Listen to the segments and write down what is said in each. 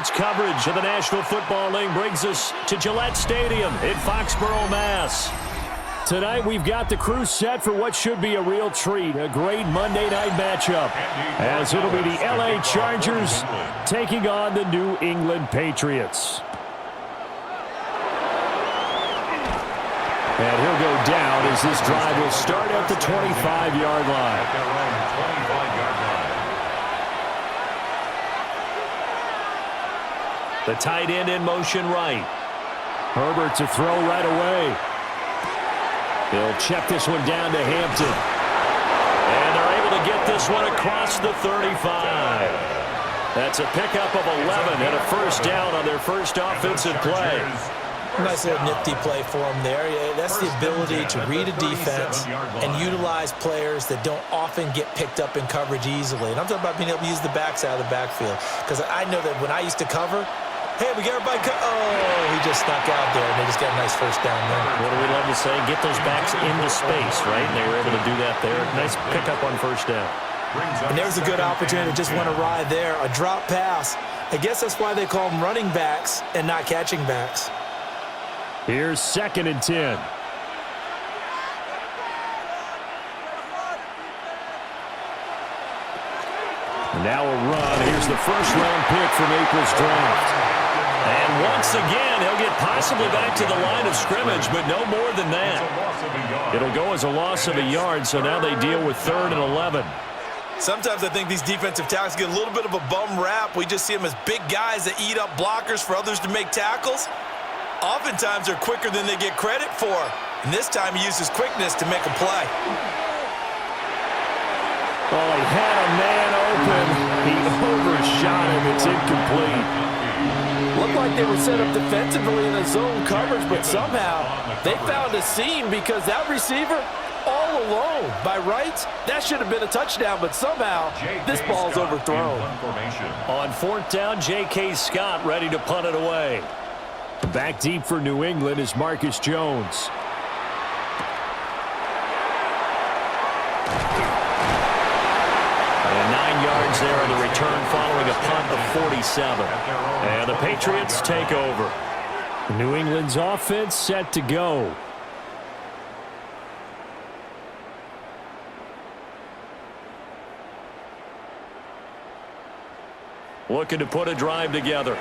Sports coverage of the National Football League brings us to Gillette Stadium in Foxborough, Mass. Tonight we've got the crew set for what should be a real treat, a great Monday night matchup, as it'll be the LA Chargers taking on the New England Patriots. And he'll go down as this drive will start at the 25-yard line. The tight end in motion right. Herbert to throw right away. He'll check this one down to Hampton. And they're able to get this one across the 35. That's a pickup of 11 and a first down on their first offensive play. Nice little nifty play for him there. Yeah, that's the ability to read a defense and utilize players that don't often get picked up in coverage easily. And I'm talking about being able to use the backside of the backfield. Because I know that when I used to cover, hey, we got everybody. Oh, he just snuck out there, and they just got a nice first down there. What do we love to say? Get those backs into space, right? And they were able to do that there. Nice pickup on first down. And there's a good opportunity to just went awry there. A drop pass. I guess that's why they call them running backs and not catching backs. Here's 2nd and 10. And now a run. Here's the first-round pick from April's draft. And once again, he'll get possibly back to the line of scrimmage, but no more than that. It'll go as a loss of a yard, so now they deal with 3rd and 11. Sometimes I think these defensive tackles get a little bit of a bum rap. We just see them as big guys that eat up blockers for others to make tackles. Oftentimes they're quicker than they get credit for. And this time he uses quickness to make a play. Oh, he had a man open. He overshot him. It's incomplete. Looked like they were set up defensively in a zone coverage, but somehow they found a seam because that receiver all alone. By rights, that should have been a touchdown, but somehow this ball's overthrown. On 4th down, J.K. Scott ready to punt it away. Back deep for New England is Marcus Jones. And 9 yards there on the return following a punt of 47. And the Patriots take over. New England's offense set to go. Looking to put a drive together.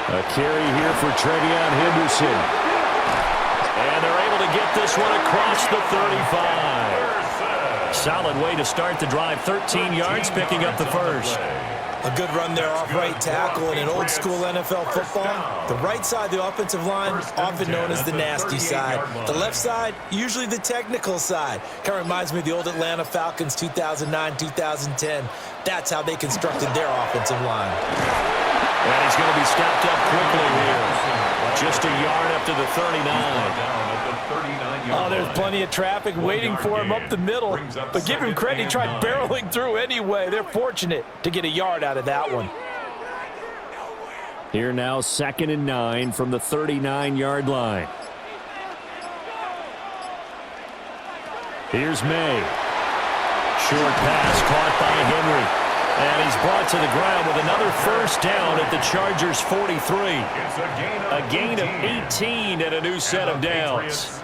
A carry here for Trevion Henderson. And they're able to get this one across the 35. Solid way to start the drive. 13 yards, picking up the first. A good run there off right tackle in an old school NFL football. The right side of the offensive line, often known as the nasty side. The left side, usually the technical side. Kind of reminds me of the old Atlanta Falcons 2009-2010. That's how they constructed their offensive line. And he's going to be stopped up quickly here. Just a yard up to the 39. Oh, there's plenty of traffic waiting for him up the middle. But give him credit, he tried barreling through anyway. They're fortunate to get a yard out of that one. Here now, 2nd and 9 from the 39-yard line. Here's Maye. Short pass caught by Henry. And he's brought to the ground with another first down at the Chargers' 43. A gain of 18 and a new set of downs.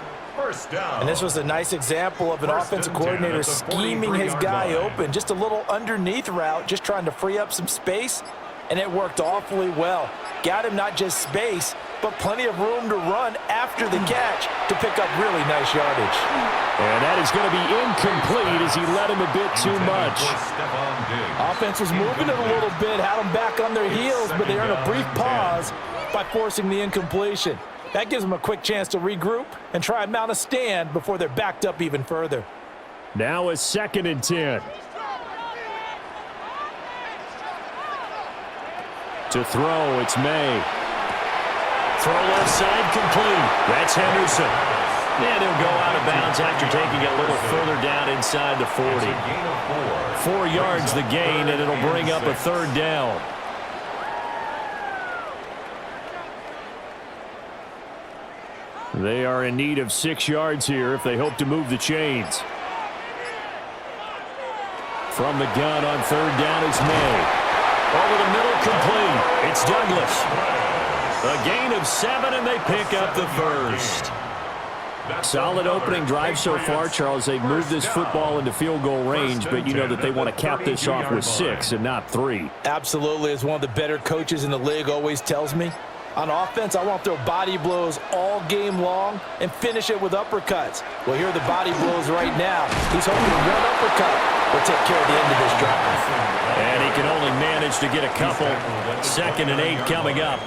And this was a nice example of an offensive coordinator scheming his guy open. Just a little underneath route, just trying to free up some space, and it worked awfully well. Got him not just space, but plenty of room to run after the catch to pick up really nice yardage. And that is going to be incomplete as he led him a bit too much. Offense was moving it a little bit, had them back on their heels, but they earned a brief pause by forcing the incompletion. That gives them a quick chance to regroup and try and mount a stand before they're backed up even further. Now a 2nd and 10. To throw, it's Maye. Throw left side complete. That's Henderson. And he'll go out of bounds after taking it a little further down inside the 40. 4 yards the gain, and it'll bring up a 3rd down. They are in need of 6 yards here if they hope to move the chains. From the gun on third down is Maye. Over the middle, complete. It's Douglas. A gain of 7, and they pick up the first. Solid opening drive so far, Charles. They've moved this football into field goal range, but you know that they want to cap this off with 6 and not 3. Absolutely, as one of the better coaches in the league always tells me. On offense, I want to throw body blows all game long and finish it with uppercuts. Well, here are the body blows right now. He's hoping one uppercut will take care of the end of this drive. And he can only manage to get a couple. 2nd and 8 coming up.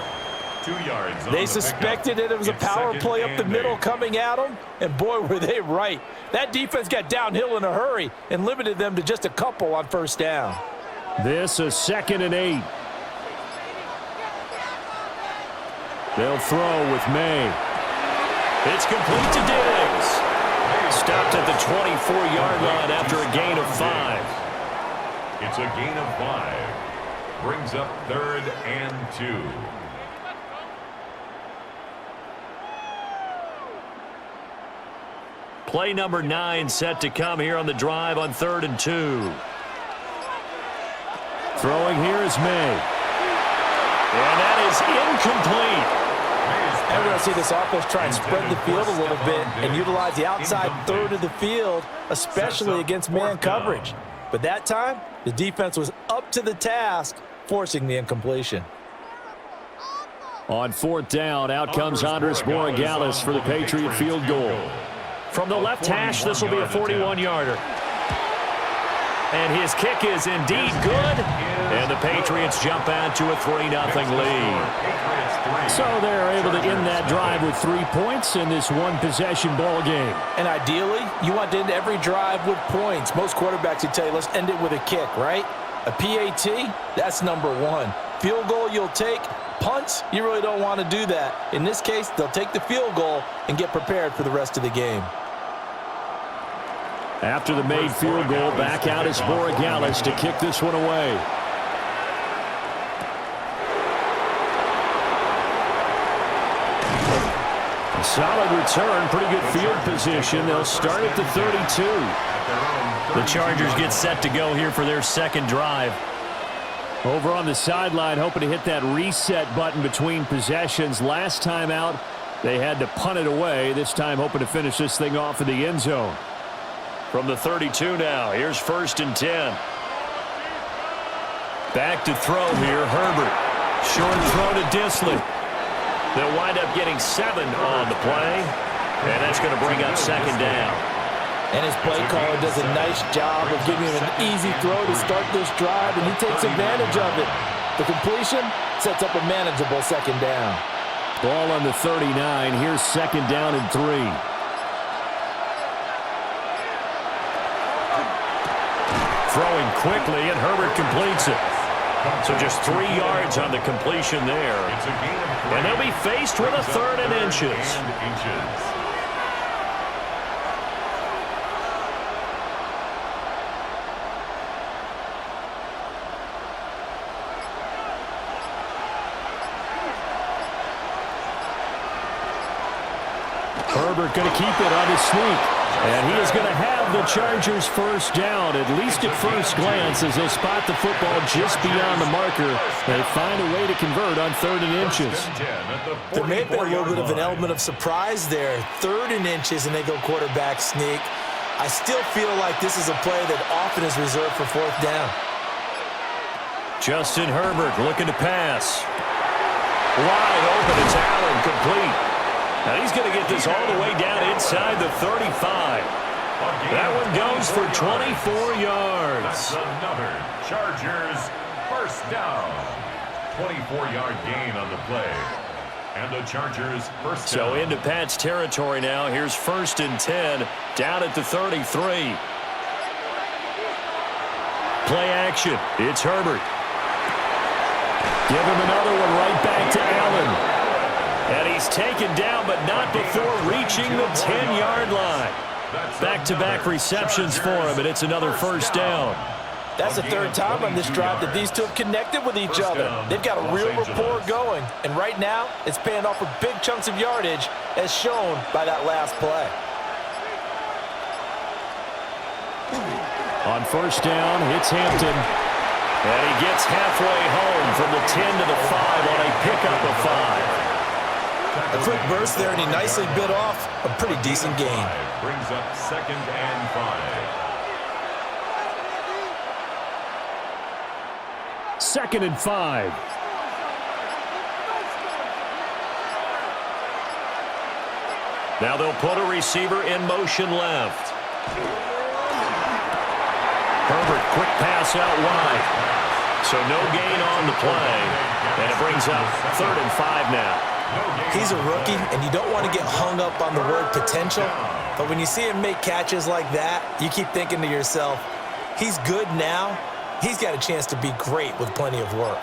2 yards. They suspected it was a power play up the middle coming at them, and boy, were they right. That defense got downhill in a hurry and limited them to just a couple on first down. This is 2nd and 8. They'll throw with Maye. It's complete to Diggs. Stopped at the 24-yard line after a gain of 5. It's a gain of 5. Brings up 3rd and 2. Play number 9 set to come here on the drive on 3rd and 2. Throwing here is Maye. And that is incomplete. And we're going to see this offense try and spread the field a little bit and utilize the outside third of the field, especially against man coverage. But that time, the defense was up to the task, forcing the incompletion. On 4th down, out comes Andres Borregales for the Patriot field goal. From the left hash, this will be a 41-yarder. And his kick is indeed good. And the Patriots jump out to a 3-0 lead. So they're able to end that drive with 3 points in this one-possession ball game. And ideally, you want to end every drive with points. Most quarterbacks would tell you, let's end it with a kick, right? A PAT, that's number 1. Field goal you'll take. Punts, you really don't want to do that. In this case, they'll take the field goal and get prepared for the rest of the game. After the made field goal, back out is Borregales to kick this one away. A solid return, pretty good field position. They'll start at the 32. The Chargers get set to go here for their 2nd drive. Over on the sideline, hoping to hit that reset button between possessions. Last time out, they had to punt it away. This time hoping to finish this thing off in the end zone. From the 32 now, here's 1st and 10. Back to throw here, Herbert. Short throw to Disley. They'll wind up getting 7 on the play, and that's going to bring up 2nd down. And his play caller does a nice job of giving him an easy throw to start this drive, and he takes advantage of it. The completion sets up a manageable 2nd down. Ball on the 39. Here's 2nd down and 3. Throwing quickly, and Herbert completes it. So just 3 yards on the completion there. And they'll be faced with a 3rd and inches. Herbert going to keep it on his sneak. And he is going to have the Chargers first down, at least at first glance, as they spot the football just beyond the marker. They find a way to convert on 3rd and inches. There may have been a little bit of an element of surprise there. 3rd and inches, and they go quarterback sneak. I still feel like this is a play that often is reserved for 4th down. Justin Herbert looking to pass. Wide open, it's Allen, complete. Now he's going to get this all the way down inside the 35. That one goes for 24 yards. That's another Chargers first down. 24-yard gain on the play. And the Chargers first down. So into Pat's territory now. Here's 1st and 10 down at the 33. Play action. It's Herbert. Give him another one right back to Allen. And he's taken down, but not before reaching the 10-yard line. Back-to-back receptions for him, and it's another first down. That's the 3rd time on this drive that these two have connected with each other. They've got a real rapport going, and right now it's paying off with big chunks of yardage, as shown by that last play. On first down. It's Hampton. And he gets halfway home from the 10 to the 5 on a pickup of 5. A quick burst there, and he nicely bit off a pretty decent gain. Brings up 2nd and 5. 2nd and 5. Now they'll put a receiver in motion left. Herbert, quick pass out wide. So no gain on the play. And it brings up 3rd and 5 now. He's a rookie, and you don't want to get hung up on the word potential. But when you see him make catches like that, you keep thinking to yourself, he's good now. He's got a chance to be great with plenty of work.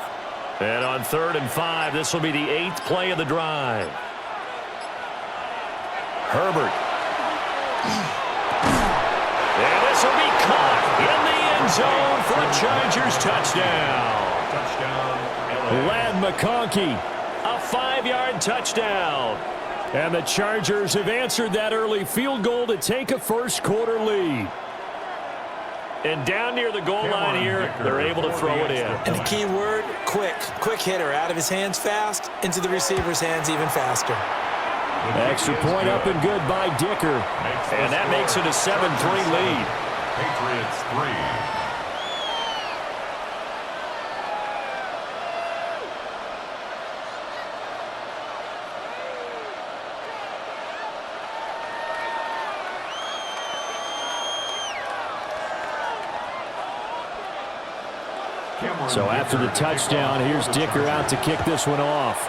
And on 3rd and 5, this will be the 8th play of the drive. Herbert. And this will be caught in the end zone for a Chargers touchdown. Lad McConkey, a 5-yard touchdown. And the Chargers have answered that early field goal to take a first-quarter lead. And down near the goal line here, they're able to throw it in. And the key word, quick. Quick hitter, out of his hands fast, into the receiver's hands even faster. Extra point up and good by Dicker. And that makes it a 7-3 lead. Patriots 3. So after the touchdown, here's Dicker out to kick this one off.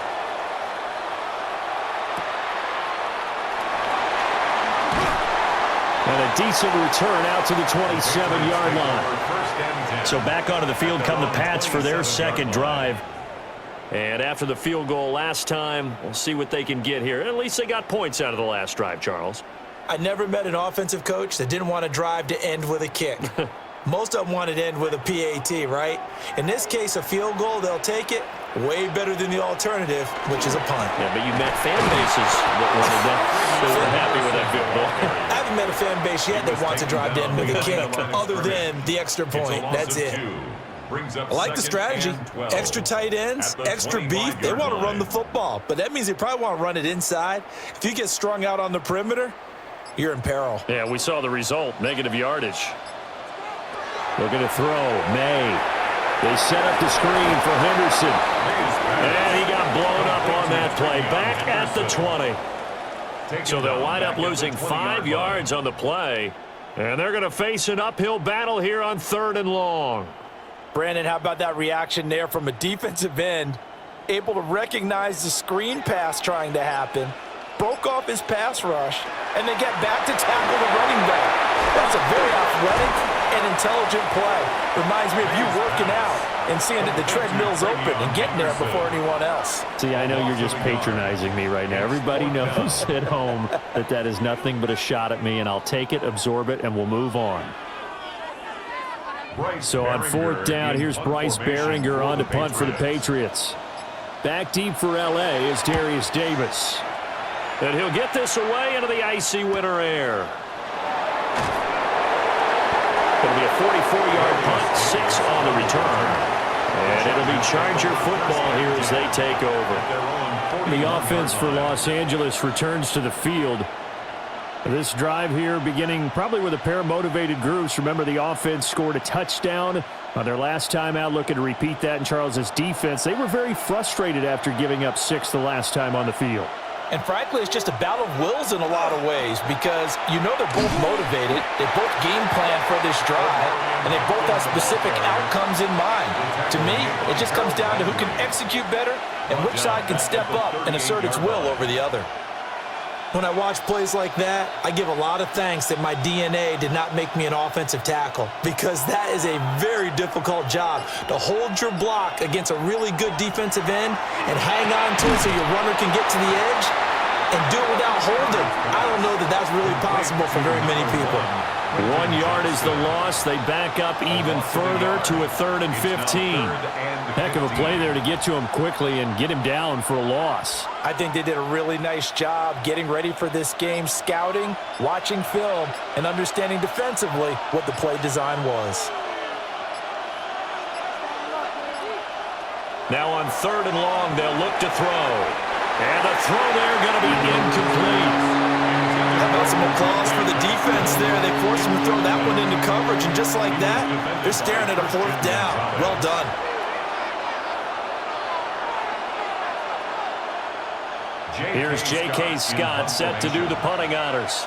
And a decent return out to the 27-yard line. So back onto the field come the Pats for their second drive. And after the field goal last time, we'll see what they can get here. At least they got points out of the last drive, Charles. I never met an offensive coach that didn't want to drive to end with a kick. Most of them wanted to end with a PAT, right? In this case, a field goal, they'll take it. Way better than the alternative, which is a punt. Yeah, but you met fan bases that wanted that. They were happy with that field goal. I haven't met a fan base yet that wants to drive to end with a kick, other than the extra point. That's it. I like the strategy. Extra tight ends, extra beef. They want to run the football, but that means they probably want to run it inside. If you get strung out on the perimeter, you're in peril. Yeah, we saw the result, negative yardage. Looking to throw, May. They set up the screen for Henderson. And he got blown up on that play. Back at the 20. So they'll wind up losing 5 yards on the play. And they're going to face an uphill battle here on 3rd and long. Brandon, how about that reaction there from a defensive end? Able to recognize the screen pass trying to happen. Broke off his pass rush. And then get back to tackle the running back. That's a very athletic and intelligent play. Reminds me of you working out and seeing that the treadmill's open and getting there before anyone else. See, I know you're just patronizing me right now. Everybody knows at home that that is nothing but a shot at me, and I'll take it, absorb it, and we'll move on. So on 4th down, here's Bryce Behringer on to punt for the Patriots. Back deep for L.A. is Darius Davis. And he'll get this away into the icy winter air. It'll be a 44-yard punt, 6 on the return. And it'll be Charger football here as they take over. The offense for Los Angeles returns to the field. This drive here beginning probably with a pair of motivated groups. Remember, the offense scored a touchdown on their last time out. Looking to repeat that in Charles' defense. They were very frustrated after giving up 6 the last time on the field. And frankly, it's just a battle of wills in a lot of ways because you know they're both motivated. They both game plan for this drive, and they both have specific outcomes in mind. To me, it just comes down to who can execute better and which side can step up and assert its will over the other. When I watch plays like that, I give a lot of thanks that my DNA did not make me an offensive tackle because that is a very difficult job to hold your block against a really good defensive end and hang on to it so your runner can get to the edge and do it without holding. I don't know that that's really possible for very many people. 1 yard is the loss. They back up even further to a 3rd and 15. Heck of a play there to get to him quickly and get him down for a loss. I think they did a really nice job getting ready for this game, scouting, watching film, and understanding defensively what the play design was. Now on 3rd and long, they'll look to throw. And the throw there going to be incomplete. How about some applause for the defense there? They forced him to throw that one into coverage, and just like that, they're staring at a 4th down. Well done. Here's J.K. Scott set to do the punting honors.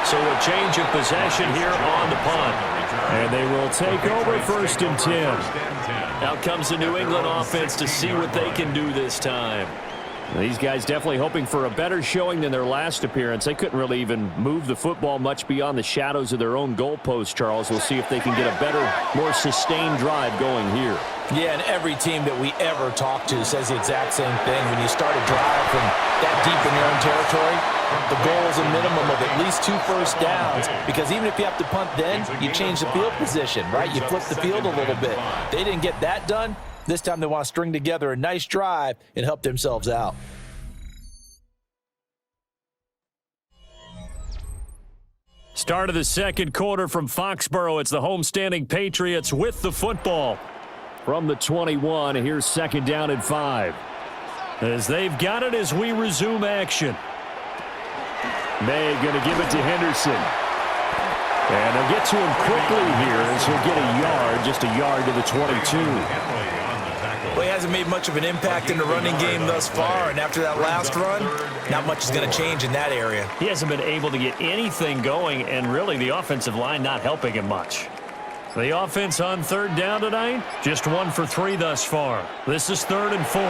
So a change of possession here on the punt. And they will take over 1st and 10. Out comes the New England offense to see what they can do this time. These guys definitely hoping for a better showing than their last appearance. They couldn't really even move the football much beyond the shadows of their own goalpost, Charles. We'll see if they can get a better, more sustained drive going here. Yeah, and every team that we ever talk to says the exact same thing. When you start a drive from that deep in your own territory, the goal is a minimum of at least 2 first downs, because even if you have to punt then, you change the field position, right? You flip the field a little bit. They didn't get that done. This time they want to string together a nice drive and help themselves out. Start of the 2nd quarter from Foxborough. It's the homestanding Patriots with the football. From the 21, here's 2nd down and 5. As they've got it as we resume action. Maye going to give it to Henderson. And they'll get to him quickly here as he'll get a yard, just a yard to the 22. Well, he hasn't made much of an impact in the running game thus far, and after that last run, not much is going to change in that area. He hasn't been able to get anything going, and really the offensive line not helping him much. The offense on 3rd down tonight, just 1 for 3 thus far. This is 3rd and 4.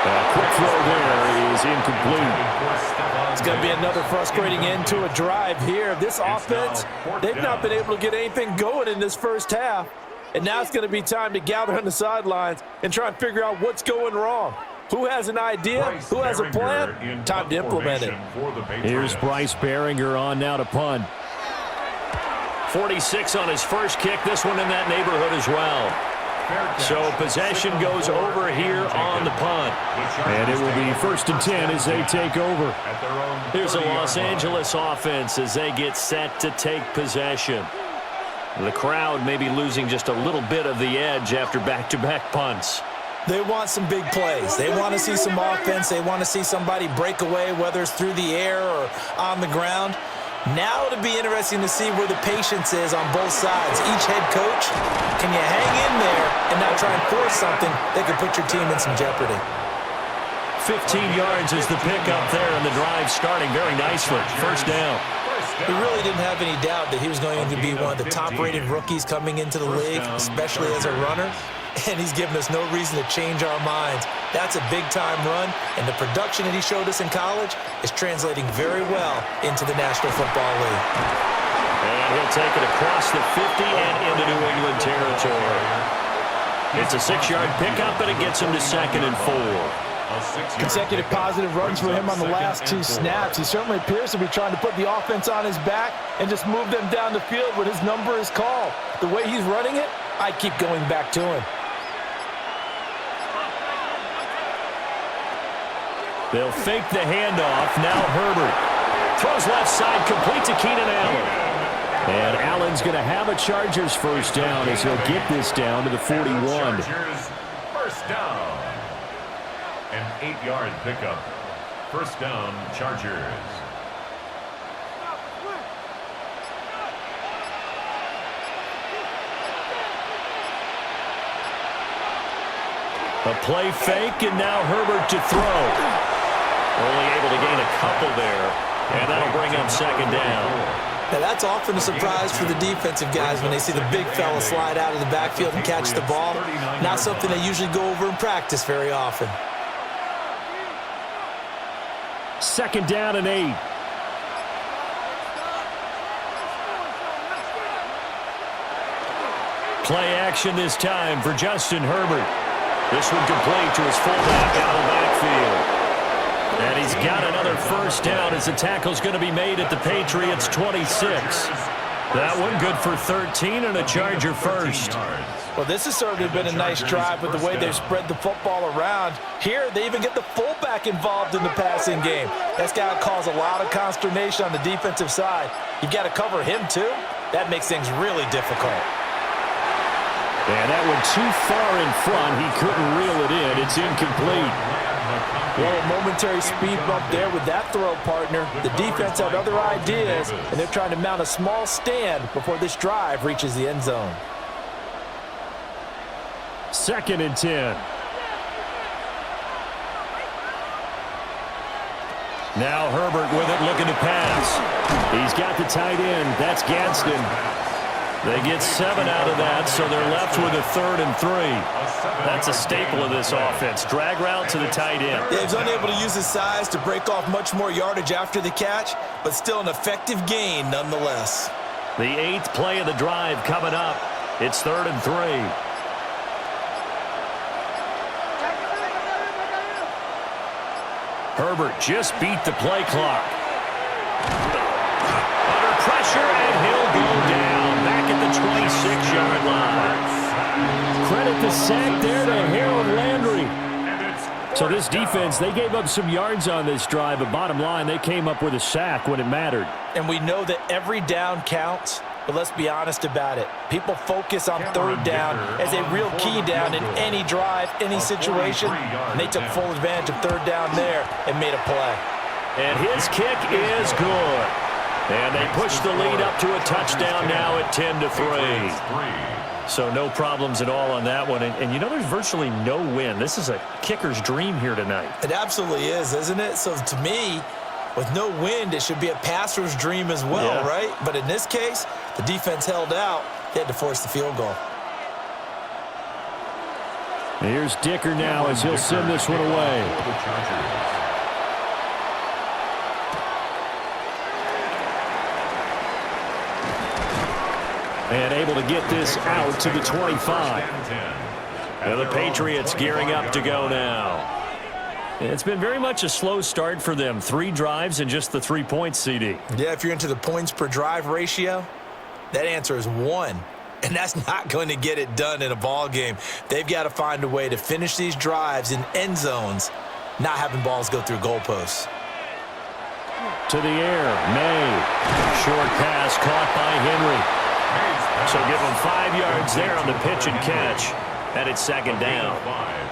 A quick throw there is incomplete. It's going to be another frustrating end to a drive here. This offense, they've not been able to get anything going in this first half. And now it's going to be time to gather on the sidelines and try and figure out what's going wrong. Who has an idea? Who has a plan? Time to implement it. Here's Bryce Behringer on now to punt. 46 on his first kick. This one in that neighborhood as well. So possession goes over here on the punt. And it will be 1st and 10 as they take over. Here's the Los Angeles offense as they get set to take possession. The crowd may be losing just a little bit of the edge after back-to-back punts. They want some big plays. They want to see some offense. They want to see somebody break away, whether it's through the air or on the ground. Now it'll be interesting to see where the patience is on both sides. Each head coach, can you hang in there and not try and force something that could put your team in some jeopardy? 15 yards is the pickup there, and the drive starting very nicely. 1st down. We really didn't have any doubt that he was going to be one of the top-rated rookies coming into the league, especially as a runner, and he's given us no reason to change our minds. That's a big-time run, and the production that he showed us in college is translating very well into the National Football League. And he'll take it across the 50 and into New England territory. It's a 6-yard pickup, and it gets him to 2nd and 4. Consecutive positive runs for him on the last 2 snaps. He certainly appears to be trying to put the offense on his back and just move them down the field when his number is called. The way he's running it, I keep going back to him. They'll fake the handoff. Now Herbert throws left side, complete to Keenan Allen. And Allen's going to have a Chargers 1st down as he'll get this down to the 41. First down. An 8-yard pickup. 1st down, Chargers. A play fake, and now Herbert to throw. Only able to gain a couple there, and that'll bring up 2nd down. Now that's often a surprise for the defensive guys when they see the big fella slide out of the backfield and catch the ball. Not something they usually go over in practice very often. 2nd down and 8. Play action this time for Justin Herbert. This one complete to his fullback out of the backfield. And he's got another first down as the tackle's going to be made at the Patriots 26. That one good for 13 and a Charger first. Well, this has certainly been a nice drive with the way they've spread the football around. Here, they even get the fullback involved in the passing game. That's got to cause a lot of consternation on the defensive side. You've got to cover him, too. That makes things really difficult. And that one too far in front. He couldn't reel it in. It's incomplete. Well, a momentary speed bump there with that throw, partner. The defense had other ideas, and they're trying to mount a small stand before this drive reaches the end zone. 2nd and 10. Now Herbert with it, looking to pass. He's got the tight end. That's Gadsden. They get 7 out of that, so they're left with a 3rd and 3. That's a staple of this offense. Drag route to the tight end. Yeah, he's unable to use his size to break off much more yardage after the catch, but still an effective gain nonetheless. The 8th play of the drive coming up. It's 3rd and 3. Herbert just beat the play clock. Under pressure, and he'll go down back at the 26-yard line. Credit the sack there to Harold Landry. So this defense, they gave up some yards on this drive, but bottom line, they came up with a sack when it mattered. And we know that every down counts, but let's be honest about it. People focus on 3rd down as a real key down in any drive, any situation, and they took full advantage of 3rd down there and made a play. And his kick is good. And they push the lead up to a touchdown now at 10-3. So no problems at all on that one. And you know, there's virtually no win. This is a kicker's dream here tonight. It absolutely is, isn't it? So to me, with no wind, it should be a passer's dream as well, right? But in this case, the defense held out. They had to force the field goal. Here's Dicker now as he'll send this one away. And able to get this out to the 25. And the Patriots gearing up to go now. It's been very much a slow start for them. 3 drives and just the 3 points, CD. Yeah, if you're into the points per drive ratio, that answer is 1. And that's not going to get it done in a ball game. They've got to find a way to finish these drives in end zones, not having balls go through goalposts. To the air, Maye. Short pass caught by Henry. So give him 5 yards there on the pitch and catch. And it's 2nd down.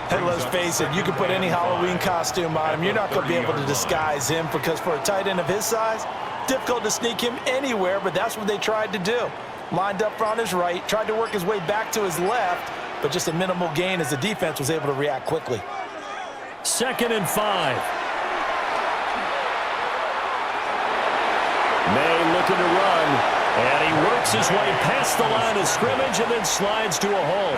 Hey, let's face it, you can put any Halloween costume on him. You're not going to be able to disguise him because for a tight end of his size, difficult to sneak him anywhere, but that's what they tried to do. Lined up on his right, tried to work his way back to his left, but just a minimal gain as the defense was able to react quickly. 2nd and 5. Maye looking to run. And he works his way past the line of scrimmage and then slides to a hole.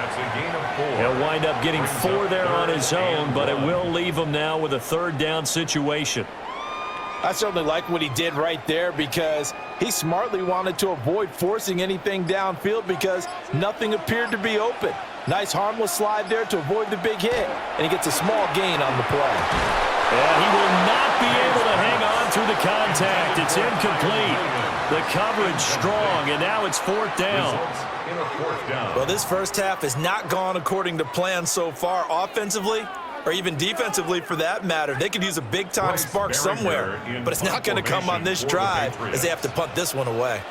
He'll wind up getting 4 there on his own, but it will leave him now with a 3rd down situation. I certainly like what he did right there because he smartly wanted to avoid forcing anything downfield because nothing appeared to be open. Nice harmless slide there to avoid the big hit, and he gets a small gain on the play. And he will not be able to hang on through the contact. It's incomplete. The coverage strong, and now it's 4th down. Well, this first half has not gone according to plan so far offensively or even defensively for that matter. They could use a big-time spark somewhere, but it's not going to come on this drive as they have to punt this one away.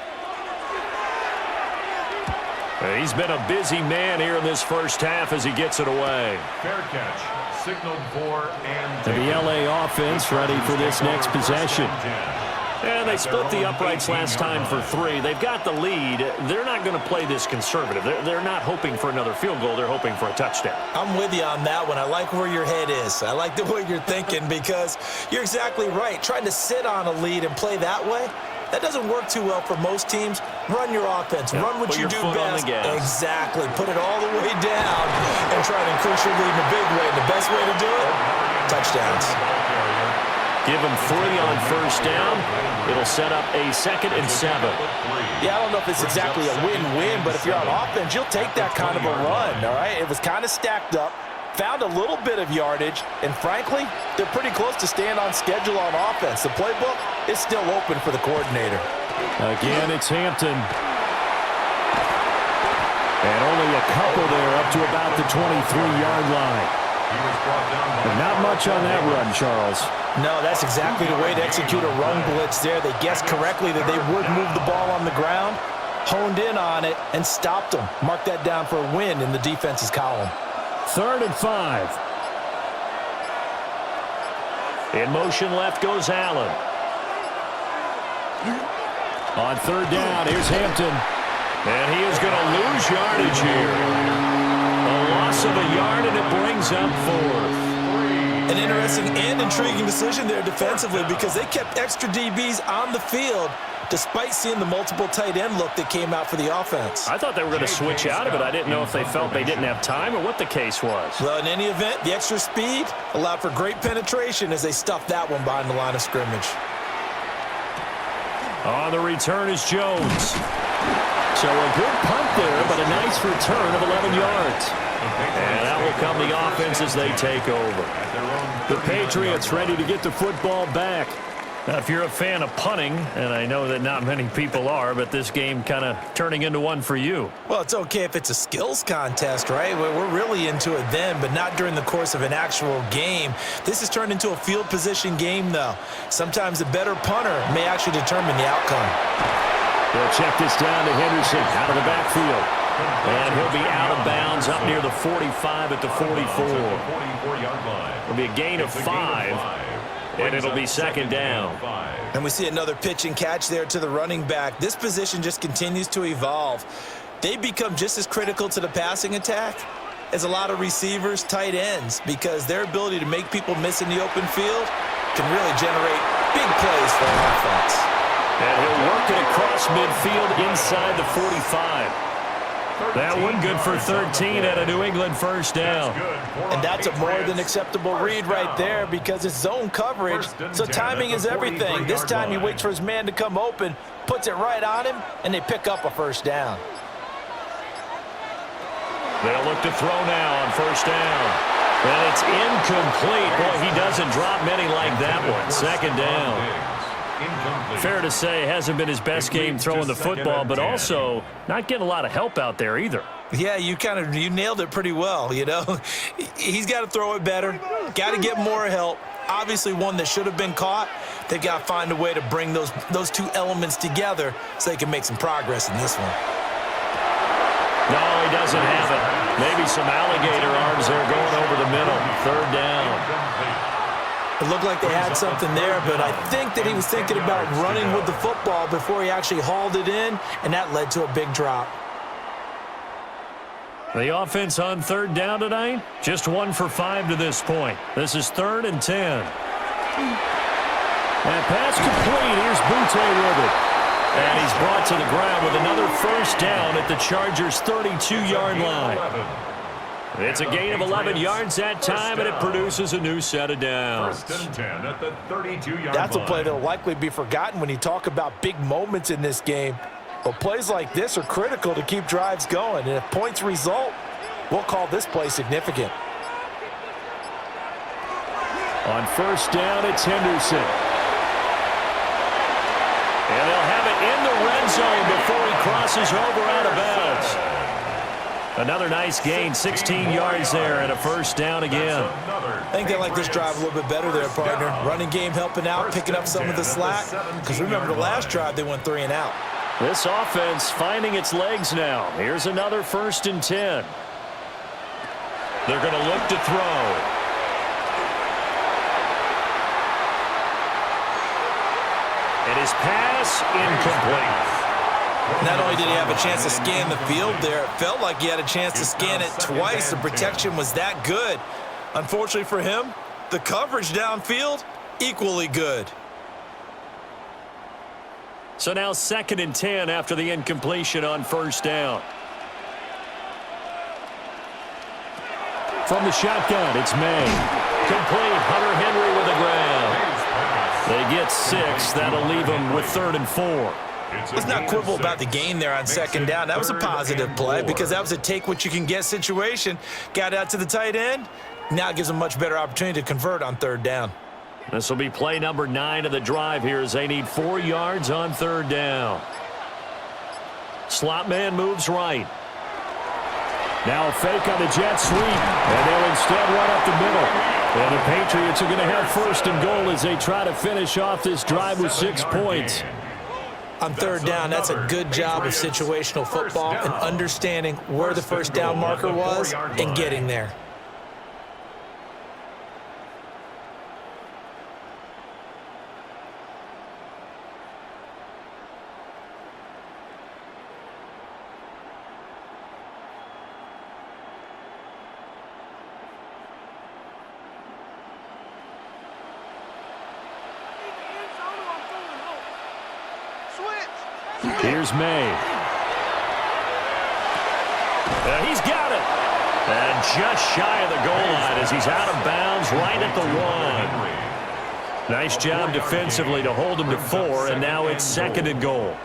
He's been a busy man here in this first half as he gets it away. Fair catch. Signaled for and the LA offense ready for this next possession. And they split the uprights last time for 3. They've got the lead. They're not going to play this conservative. They're not hoping for another field goal. They're hoping for a touchdown. I'm with you on that one. I like where your head is. I like the way you're thinking because you're exactly right. Trying to sit on a lead and play that way, that doesn't work too well for most teams. Run your offense. Run what you do best. Exactly. Put it all the way down and try to increase your lead in a big way. The best way to do it, touchdowns. Give him 3 on first down. It'll set up a 2nd and 7. Yeah, I don't know if it's exactly a win-win, but if you're on offense, you'll take that kind of a run, all right? It was kind of stacked up, found a little bit of yardage, and frankly, they're pretty close to staying on schedule on offense. The playbook is still open for the coordinator. Again, it's Hampton. And only a couple there up to about the 23-yard line. But not much on that run, Charles. No, that's exactly the way to execute a run blitz there. They guessed correctly that they would move the ball on the ground, honed in on it, and stopped them. Mark that down for a win in the defense's column. 3rd and 5. In motion left goes Allen. On 3rd down, here's Hampton. And he is going to lose yardage here. A loss of a yard, and it brings up 4th. An interesting and intriguing decision there defensively because they kept extra DBs on the field despite seeing the multiple tight end look that came out for the offense. I thought they were going to switch out of it. I didn't know if they felt they didn't have time or what the case was. Well, in any event, the extra speed allowed for great penetration as they stuffed that one behind the line of scrimmage. On the return is Jones. So a good punt there, but a nice return of 11 yards. And that will come the offense as they take over. The Patriots ready to get the football back. Now, if you're a fan of punting, and I know that not many people are, but this game kind of turning into one for you. Well, it's okay if it's a skills contest, right? We're really into it then, but not during the course of an actual game. This has turned into a field position game, though. Sometimes a better punter may actually determine the outcome. They'll check this down to Henderson out of the backfield. And he'll be out of bounds up near the 45 at the 44. It'll be a gain of 5. And it'll be 2nd down. And we see another pitch and catch there to the running back. This position just continues to evolve. They become just as critical to the passing attack as a lot of receivers, tight ends, because their ability to make people miss in the open field can really generate big plays for an offense. And he'll work it across midfield inside the 45. That one good for 13 at a New England first down. And that's a more than acceptable read right there because it's zone coverage, so timing is everything. This time he waits for his man to come open, puts it right on him, and they pick up a first down. They'll look to throw now on first down. And it's incomplete. Boy, he doesn't drop many like that one. 2nd down. Fair to say, hasn't been his best game throwing the football, but also not getting a lot of help out there either. Yeah, you nailed it pretty well, you know. He's got to throw it better, got to get more help. Obviously one that should have been caught. They've got to find a way to bring those two elements together so they can make some progress in this one. No, he doesn't have it. Maybe some alligator arms there going over the middle. 3rd down. It looked like they had something there, but I think that he was thinking about running with the football before he actually hauled it in, and that led to a big drop. The offense on 3rd down tonight, just 1 for 5 to this point. This is 3rd and 10. And pass complete. Here's Butte with it. And he's brought to the ground with another first down at the Chargers' 32-yard line. It's a gain of 11 yards that time, and it produces a new set of downs. 1st and 10 at the 32-yard line. That's a play that will likely be forgotten when you talk about big moments in this game. But plays like this are critical to keep drives going. And if points result, we'll call this play significant. On first down, it's Henderson. And they'll have it in the red zone before he crosses over out of bounds. Another nice gain, 16 yards there, and a first down again. I think they like this drive a little bit better there, partner. Running game helping out, picking up some of the slack. Because remember, the last drive, they went 3 and out. This offense finding its legs now. Here's another 1st and 10. They're going to look to throw. And his pass incomplete. Not only did he have a chance to scan the field there, it felt like he had a chance to scan it twice. The protection was that good. Unfortunately for him, the coverage downfield, equally good. So now 2nd and 10 after the incompletion on first down. From the shotgun, it's Maye. Complete. Hunter Henry with the grab. gets 6. That'll leave him with 3rd and 4. Let's not quibble about the gain there on 2nd down. That was a positive play because that was a take-what-you-can-get situation. Got out to the tight end. Now it gives them a much better opportunity to convert on 3rd down. This will be play number 9 of the drive here as they need 4 yards on 3rd down. Slot man moves right. Now a fake on the jet sweep, and they'll instead run up the middle. And the Patriots are going to have 1st and goal as they try to finish off this drive with 6 points. On 3rd down, that's a good job of situational football and understanding where the 1st down marker was and getting there. Here's Maye. He's got it. And just shy of the goal line as he's out of bounds right at the 1. Nice job defensively to hold him to 4, and now it's 2nd and goal.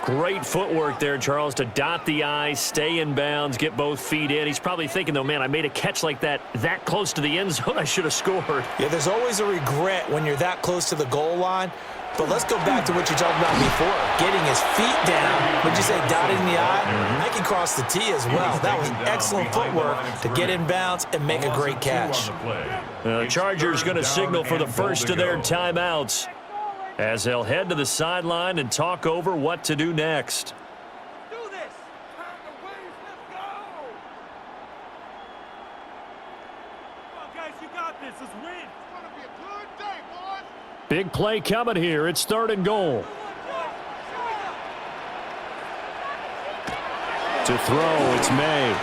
Great footwork there, Charles, to dot the I, stay in bounds, get both feet in. He's probably thinking, though, man, I made a catch like that close to the end zone. I should have scored. Yeah, there's always a regret when you're that close to the goal line. But let's go back to what you talked about before. Getting his feet down. Would you say dotting the I? I can cross the T as well. That was excellent footwork to get in bounds and make a great catch. The Chargers going to signal for the first of their timeouts as they'll head to the sideline and talk over what to do next. Do this. Turn the waves. Let's go. Come on, guys. You got this. Let's win. It's going to be a good day, boys. Big play coming here. It's 3rd and goal. To throw, it's Maye.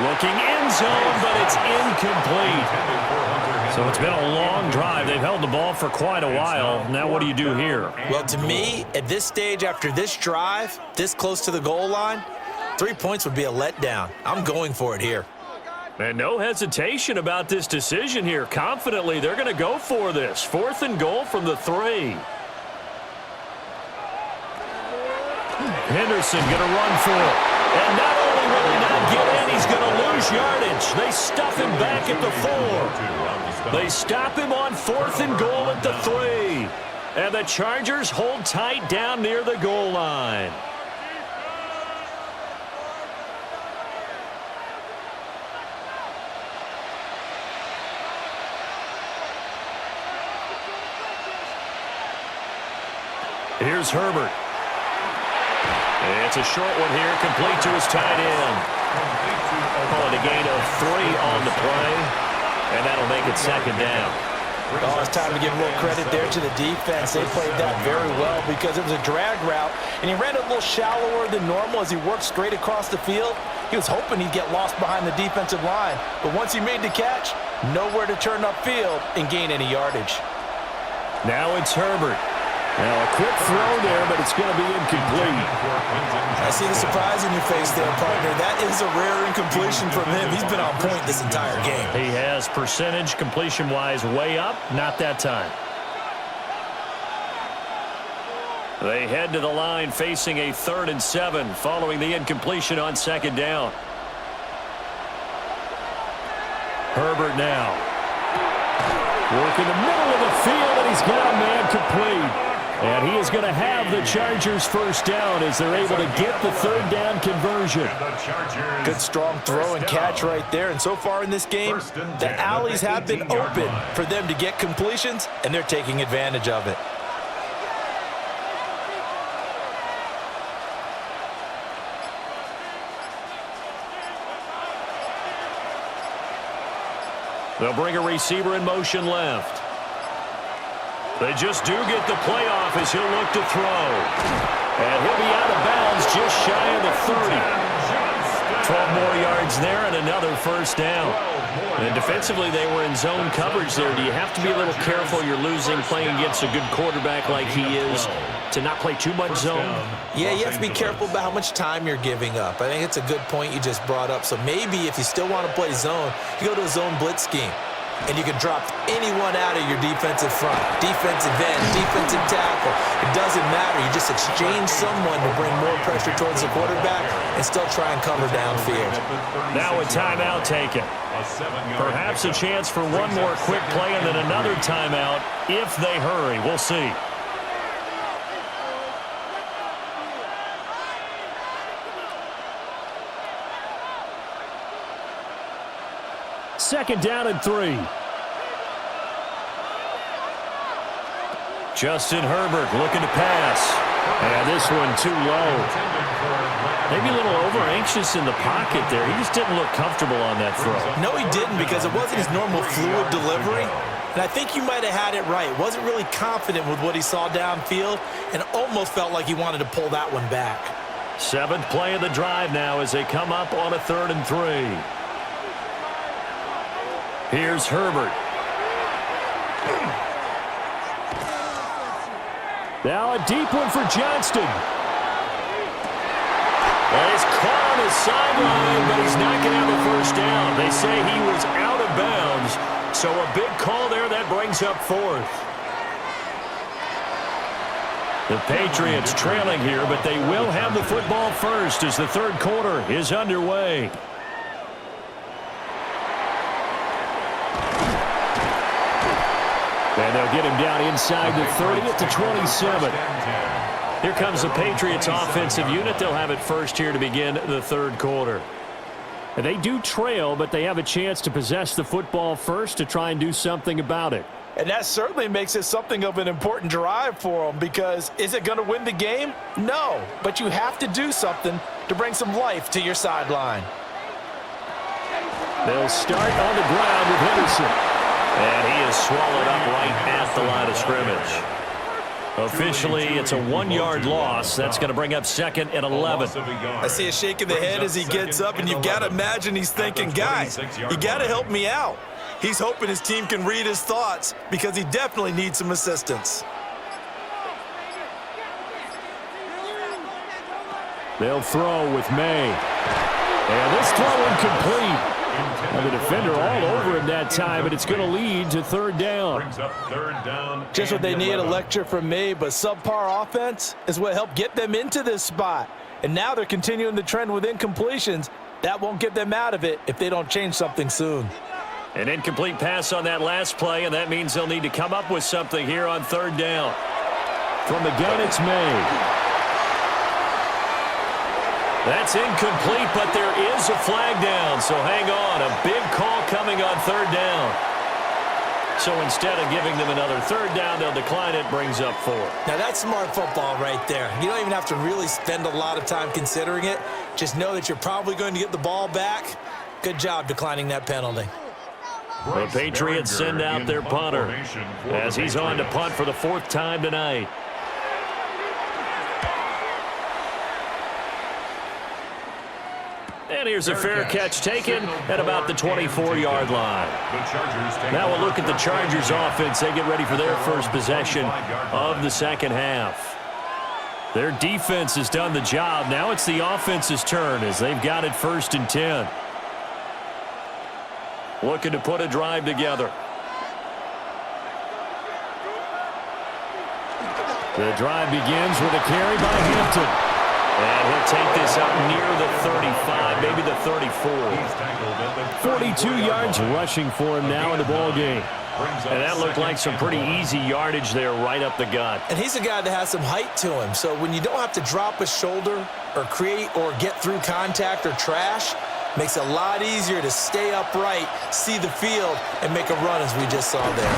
Looking end zone, but it's incomplete. So it's been a long drive. They've held the ball for quite a while. Now what do you do here? Well, to me, at this stage after this drive, this close to the goal line, 3 points would be a letdown. I'm going for it here. And no hesitation about this decision here. Confidently, they're going to go for this. 4th and goal from the 3. Henderson going to run for it. And not only will he not get in, he's going to lose yardage. They stuff him back at the 4. They stop him on 4th and goal at the 3. And the Chargers hold tight down near the goal line. Here's Herbert. It's a short one here, complete to his tight end. Calling a gain of 3 on the play, and that'll make it 2nd down. Oh, it's time to give a little credit there to the defense. They played that very well because it was a drag route, and he ran a little shallower than normal as he worked straight across the field. He was hoping he'd get lost behind the defensive line, but once he made the catch, nowhere to turn upfield and gain any yardage. Now it's Herbert. Now a quick throw there, but it's going to be incomplete. I see the surprise in your face there, partner. That is a rare incompletion from him. He's been on point this entire game. He has percentage completion-wise way up, not that time. They head to the line facing a 3rd and 7 following the incompletion on 2nd down. Herbert now. Work in the middle of the field, and he's got a man complete. And he is going to have the Chargers 1st down as they're able to get the 3rd down conversion. Good strong throw and catch right there. And so far in this game, the alleys have been open for them to get completions, and they're taking advantage of it. They'll bring a receiver in motion left. They just do get the play off as he'll look to throw. And he'll be out of bounds just shy of the 30. 12 more yards there and another 1st down. And defensively, they were in zone coverage there. Do you have to be a little careful? You're losing playing against a good quarterback like he is to not play too much zone? Yeah, you have to be careful about how much time you're giving up. I think it's a good point you just brought up. So maybe if you still want to play zone, you go to a zone blitz scheme. and you can drop anyone out of your defensive front. Defensive end, defensive tackle. It doesn't matter. You just exchange someone to bring more pressure towards the quarterback and still try and cover downfield. Now a timeout taken. Perhaps a chance for one more quick play and then another timeout if they hurry. We'll see. Second down and 3. Justin Herbert looking to pass. And this one too low. Maybe a little over-anxious in the pocket there. He just didn't look comfortable on that throw. No, he didn't, because it wasn't his normal fluid delivery. And I think you might have had it right. Wasn't really confident with what he saw downfield and almost felt like he wanted to pull that one back. 7th play of the drive now as they come up on a 3rd and 3. Here's Herbert. Now a deep one for Johnston. Well, he's caught on his sideline, but he's not going to have a first down. They say he was out of bounds, so a big call there that brings up 4th. The Patriots trailing here, but they will have the football first as the 3rd quarter is underway. And they'll get him down inside the 30 at the 27. Here comes the Patriots offensive unit. They'll have it first here to begin the 3rd quarter. And they do trail, but they have a chance to possess the football first to try and do something about it. And that certainly makes it something of an important drive for them, because is it going to win the game? No, but you have to do something to bring some life to your sideline. They'll start on the ground with Henderson. And he is swallowed up right at the line of scrimmage. Officially, it's a 1-yard loss. That's going to bring up 2nd and 11. I see a shake of the head as he gets up, and you've got to imagine he's thinking, guys, you got to help me out. He's hoping his team can read his thoughts because he definitely needs some assistance. They'll throw with Maye. And this throw incomplete. And the defender all over him that time, and it's going to lead to 3rd down. Just what they need, a lecture from me, but subpar offense is what helped get them into this spot. And now they're continuing the trend with incompletions. That won't get them out of it if they don't change something soon. An incomplete pass on that last play, and that means they'll need to come up with something here on 3rd down. From the gun, it's Maye. That's incomplete, but there is a flag down, so hang on. A big call coming on 3rd down. So instead of giving them another 3rd down, they'll decline it, brings up 4. Now that's smart football right there. You don't even have to really spend a lot of time considering it. Just know that you're probably going to get the ball back. Good job declining that penalty. The Patriots send out their punter as he's on to punt for the 4th time tonight. And here's a fair catch taken at about the 24-yard line. Now we'll look at the Chargers offense. They get ready for their first possession of the 2nd half. Their defense has done the job. Now it's the offense's turn as they've got it 1st and 10. Looking to put a drive together. The drive begins with a carry by Hampton. And he'll take this up near the 35, maybe the 34. 42 yards rushing for him now in the ball game. And that looked like some pretty easy yardage there right up the gut. And he's a guy that has some height to him. So when you don't have to drop a shoulder or create or get through contact or trash, makes it a lot easier to stay upright, see the field, and make a run as we just saw there.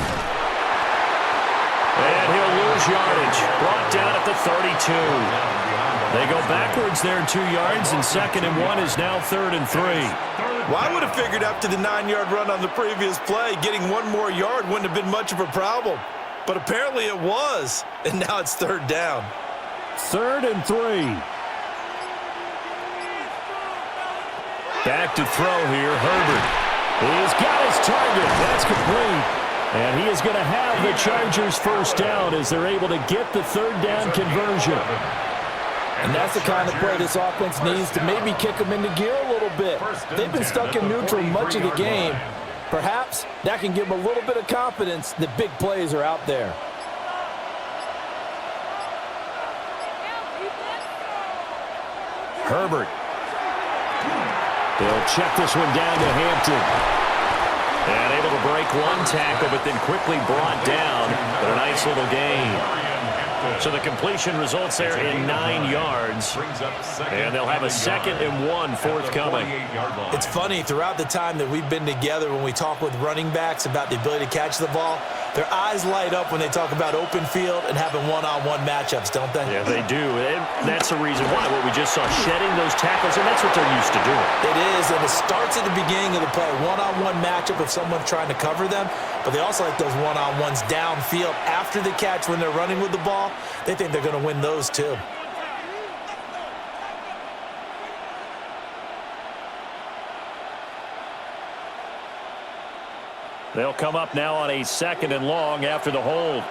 And he'll lose yardage. Brought down at the 32. They go backwards there 2 yards, and 2nd and 1 is now 3rd and 3. Well, I would have figured after the 9-yard run on the previous play, getting 1 more yard wouldn't have been much of a problem. But apparently it was, and now it's 3rd down. 3rd and 3. Back to throw here, Herbert. He's got his target. That's complete. And he is going to have the Chargers 1st down as they're able to get the 3rd down conversion. And that's the kind of play this offense needs to maybe kick them into gear a little bit. They've been stuck in neutral much of the game. Perhaps that can give them a little bit of confidence that big plays are out there. Herbert. They'll check this one down to Hampton. And able to break one tackle, but then quickly brought down. But a nice little gain. So the completion results there in 9 yards. And they'll have a 2nd and 1 forthcoming. It's funny, throughout the time that we've been together, when we talk with running backs about the ability to catch the ball, their eyes light up when they talk about open field and having one-on-one matchups, don't they? Yeah, they do. And that's the reason why. What we just saw, shedding those tackles, and that's what they're used to doing. It is, and it starts at the beginning of the play. One-on-one matchup if someone's trying to cover them, but they also like those one-on-ones downfield after the catch when they're running with the ball. They think they're going to win those too. They'll come up now on a 2nd and long after the hold.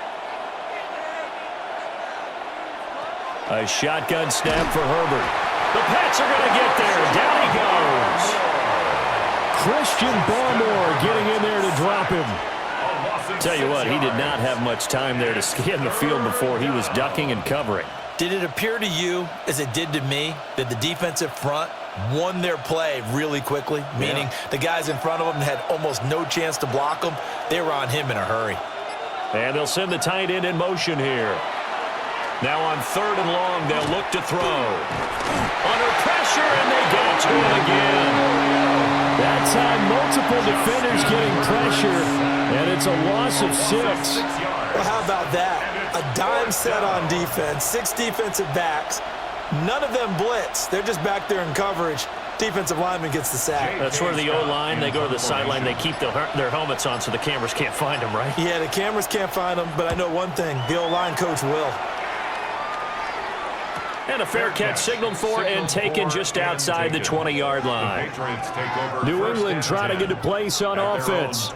A shotgun snap for Herbert. The Pats are going to get there. Down he goes. Christian Barmore getting in there to drop him. Tell you what, he did not have much time there to scan the field before he was ducking and covering. Did it appear to you, as it did to me, that the defensive front won their play really quickly? Meaning the guys in front of them had almost no chance to block them. They were on him in a hurry. And they'll send the tight end in motion here. Now on 3rd and long, they'll look to throw. Under pressure, and they get to it again. That time, multiple defenders getting pressure, and it's a loss of 6. Well, how about that? A dime set on defense, 6 defensive backs. None of them blitz. They're just back there in coverage. Defensive lineman gets the sack. That's where the O-line, they go to the sideline, they keep their helmets on so the cameras can't find them, right? Yeah, the cameras can't find them, but I know one thing. The O-line coach will. And a fair catch signaled for and taken just outside the 20-yard line. New England trying to get a place on offense.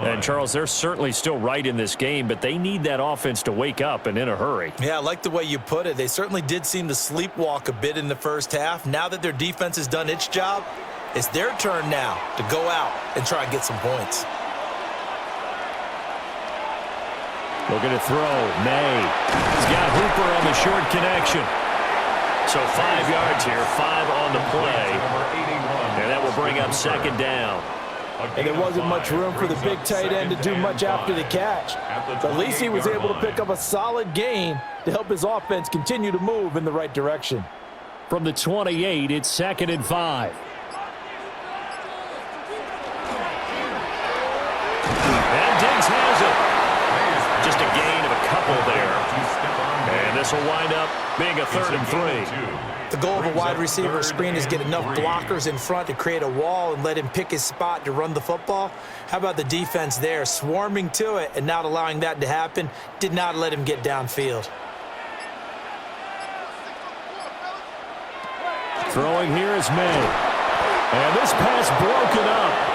And, Charles, they're certainly still right in this game, but they need that offense to wake up and in a hurry. Yeah, I like the way you put it. They certainly did seem to sleepwalk a bit in the first half. Now that their defense has done its job, it's their turn now to go out and try and get some points. Looking to throw. Maye. He's got Hooper on the short connection. So 5 yards here, 5 on the play. And that will bring up 2nd down. And there wasn't much room for the big tight end to do much after the catch. But at least he was able to pick up a solid gain to help his offense continue to move in the right direction. From the 28, it's 2nd and 5. And Diggs has it. Just a gain of a couple there. And this will wind up being a 3rd and 3. The goal of a wide receiver screen is get enough blockers in front to create a wall and let him pick his spot to run the football. How about the defense there, swarming to it and not allowing that to happen? Did not let him get downfield. Throwing here is Maye. And this pass broken up.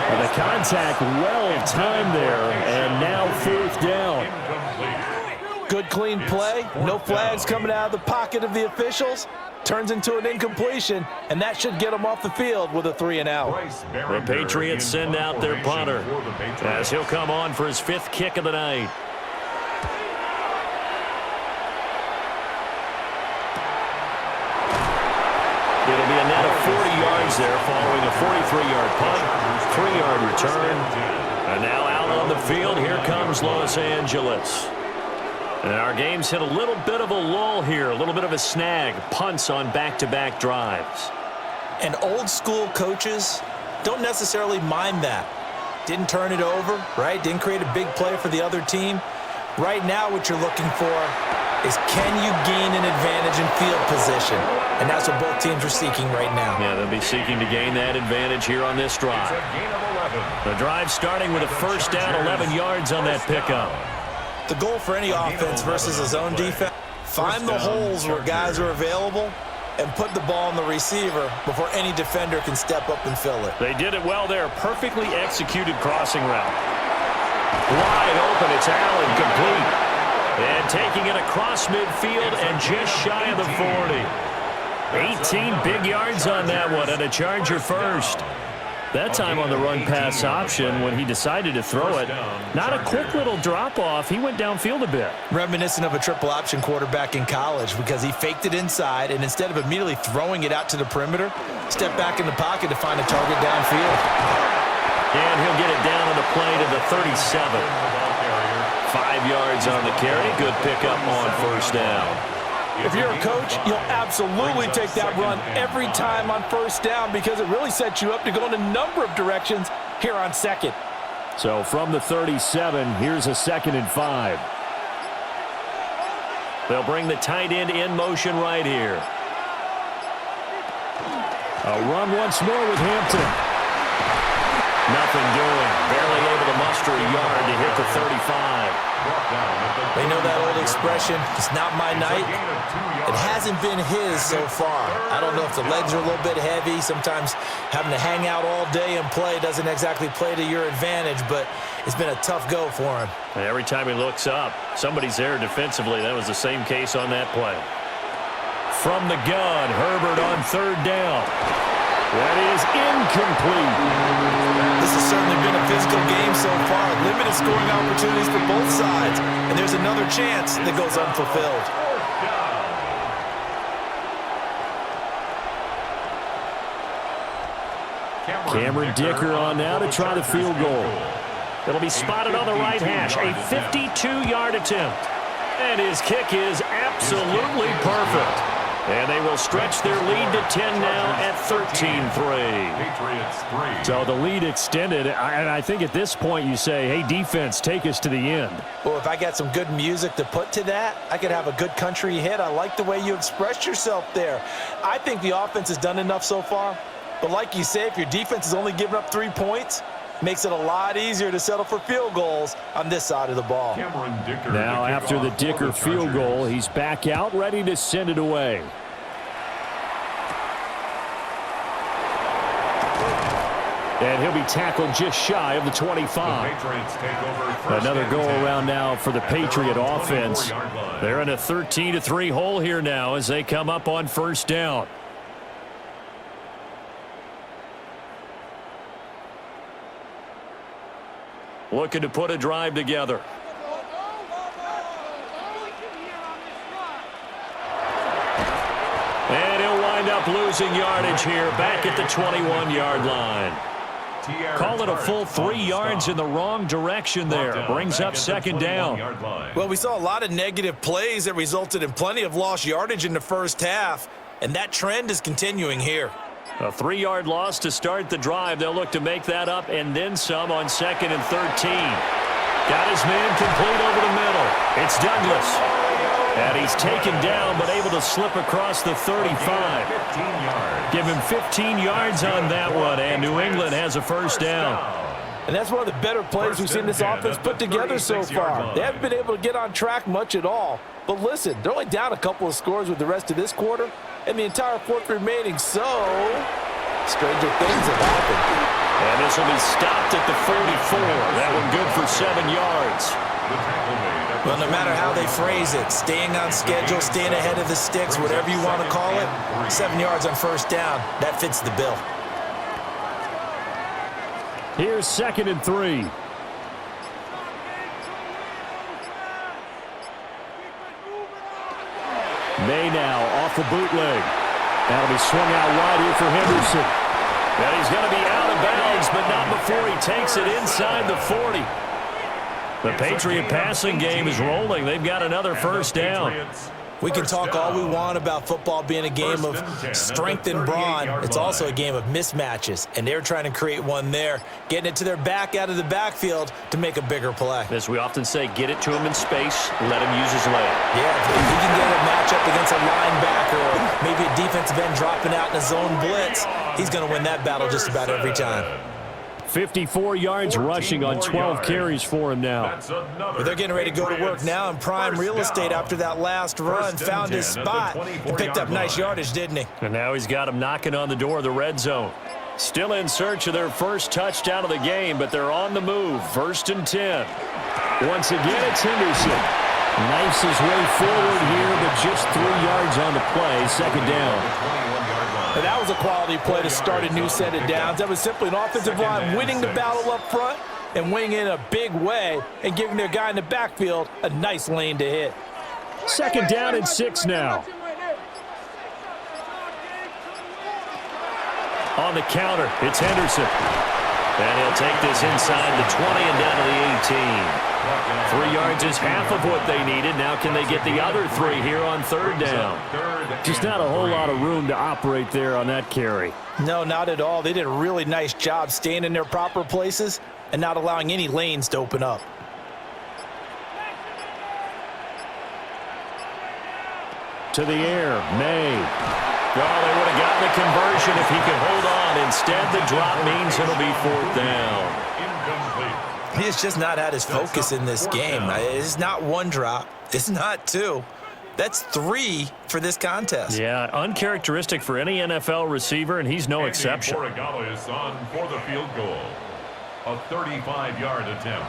And the contact well timed there, and now 4th down. Good clean play, no flags coming out of the pocket of the officials. Turns into an incompletion, and that should get them off the field with a 3 and out. The Patriots send out their punter as he'll come on for his 5th kick of the night. It'll be a net of 40 yards there following a 43-yard punt, 3-yard return. And now out on the field, here comes Los Angeles. And our game's hit a little bit of a lull here, a little bit of a snag, punts on back-to-back drives. And old school coaches don't necessarily mind that. Didn't turn it over, right? Didn't create a big play for the other team. Right now what you're looking for is can you gain an advantage in field position? And that's what both teams are seeking right now. Yeah, they'll be seeking to gain that advantage here on this drive. The drive starting with a 1st down, 11 yards on that pickup. The goal for any offense versus a zone defense, find the holes where guys are available and put the ball on the receiver before any defender can step up and fill it. They did it well there. Perfectly executed crossing route. Wide open. It's Allen complete. And taking it across midfield and just shy of the 40. 18 big yards on that one and a Charger first. That time on the run-pass option when he decided to throw it. Not a quick little drop-off. He went downfield a bit. Reminiscent of a triple option quarterback in college because he faked it inside, and instead of immediately throwing it out to the perimeter, stepped back in the pocket to find a target downfield. And he'll get it down on the play to the 37. 5 yards on the carry. Good pickup on first down. If you're a coach, you'll absolutely take that run every time on first down because it really sets you up to go in a number of directions here on second. So from the 37, here's a 2nd and 5. They'll bring the tight end in motion right here. A run once more with Hampton. Nothing doing. Barely able to muster a yard to hit the 35. They know that old expression, it's not my night. It hasn't been his so far. I don't know if the legs are a little bit heavy. Sometimes having to hang out all day and play doesn't exactly play to your advantage, but it's been a tough go for him. And every time he looks up, somebody's there defensively. That was the same case on that play. From the gun, Herbert on 3rd down. That is incomplete. This has certainly been a physical game so far. Limited scoring opportunities for both sides. And there's another chance that goes unfulfilled. Cameron Dicker on now to try the field goal. It'll be spotted on the right hash. A 52-yard attempt. And his kick is absolutely perfect. And they will stretch their lead to 10 now at 13-3. So the lead extended, and I think at this point you say, hey, defense, take us to the end. Well, if I got some good music to put to that, I could have a good country hit. I like the way you expressed yourself there. I think the offense has done enough so far. But like you say, if your defense is only giving up 3 points, makes it a lot easier to settle for field goals on this side of the ball. Now after the Dicker field goal, he's back out ready to send it away. And he'll be tackled just shy of the 25. Another goal around now for the Patriot offense. They're in a 13-3 hole here now as they come up on first down. Looking to put a drive together. And he'll wind up losing yardage here back at the 21-yard line. Call it a full 3 yards in the wrong direction there. Brings up 2nd down. Well, we saw a lot of negative plays that resulted in plenty of lost yardage in the first half, and that trend is continuing here. A 3-yard loss to start the drive. They'll look to make that up and then some on 2nd and 13. Got his man complete over the middle. It's Douglas. And he's taken down but able to slip across the 35. Give him 15 yards on that one, and New England has a first down. And that's one of the better plays we've seen this offense put together so far. They haven't been able to get on track much at all. But listen, they're only down a couple of scores with the rest of this quarter, and the entire 4th remaining, so stranger things have happened. And this will be stopped at the 44. That one good for 7 yards. Well, no matter how they phrase it, staying on schedule, staying ahead of the sticks, whatever you want to call it, 7 yards on first down, that fits the bill. Here's 2nd and 3. Maye now off the bootleg. That'll be swung out wide here for Henderson. And he's going to be out of bounds, but not before he takes it inside the 40. The Patriot passing game is rolling. They've got another first down. We can talk all we want about football being a game of strength and brawn. It's also a game of mismatches, and they're trying to create one there, getting it to their back out of the backfield to make a bigger play. As we often say, get it to him in space, let him use his leg. Yeah, if he can get a matchup against a linebacker or maybe a defensive end dropping out in a zone blitz, he's going to win that battle just about every time. 54 yards rushing on 12 carries for him now. But they're getting ready to go to work now in prime real estate after that last run. Found his spot and picked up nice yardage, didn't he? And now he's got him knocking on the door of the red zone. Still in search of their first touchdown of the game, but they're on the move. 1st and 10. Once again, it's Henderson. Knifes his way forward here, but just 3 yards on the play. 2nd down. And that was a quality play to start a new set of downs. That was simply an offensive line winning the battle up front and winning in a big way and giving their guy in the backfield a nice lane to hit. 2nd down and 6 now. On the counter, it's Henderson. And he'll take this inside the 20 and down to the 18. 3 yards is half of what they needed. Now can they get the other 3 here on 3rd down? Just not a whole lot of room to operate there on that carry. No, not at all. They did a really nice job staying in their proper places and not allowing any lanes to open up. To the air, Maye. Oh, they would have gotten the conversion if he could hold on. Instead, the drop means it'll be 4th down. He has just not had his focus in this game. It's not 1 drop. It's not 2. That's 3 for this contest. Yeah, uncharacteristic for any NFL receiver, and he's no exception. Borregalo is on for the field goal. A 35-yard attempt.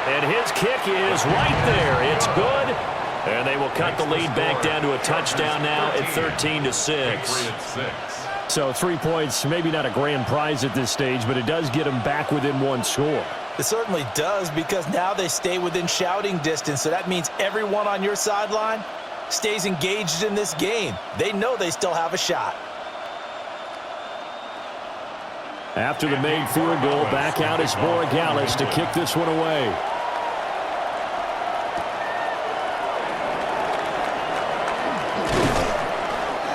And his kick is right there. It's good. And they will cut the lead back down to a touchdown now at 13-6. So 3 points, maybe not a grand prize at this stage, but it does get them back within 1 score. It certainly does, because now they stay within shouting distance. So that means everyone on your sideline stays engaged in this game. They know they still have a shot. After the made field goal, back out is Borregalo to kick this one away.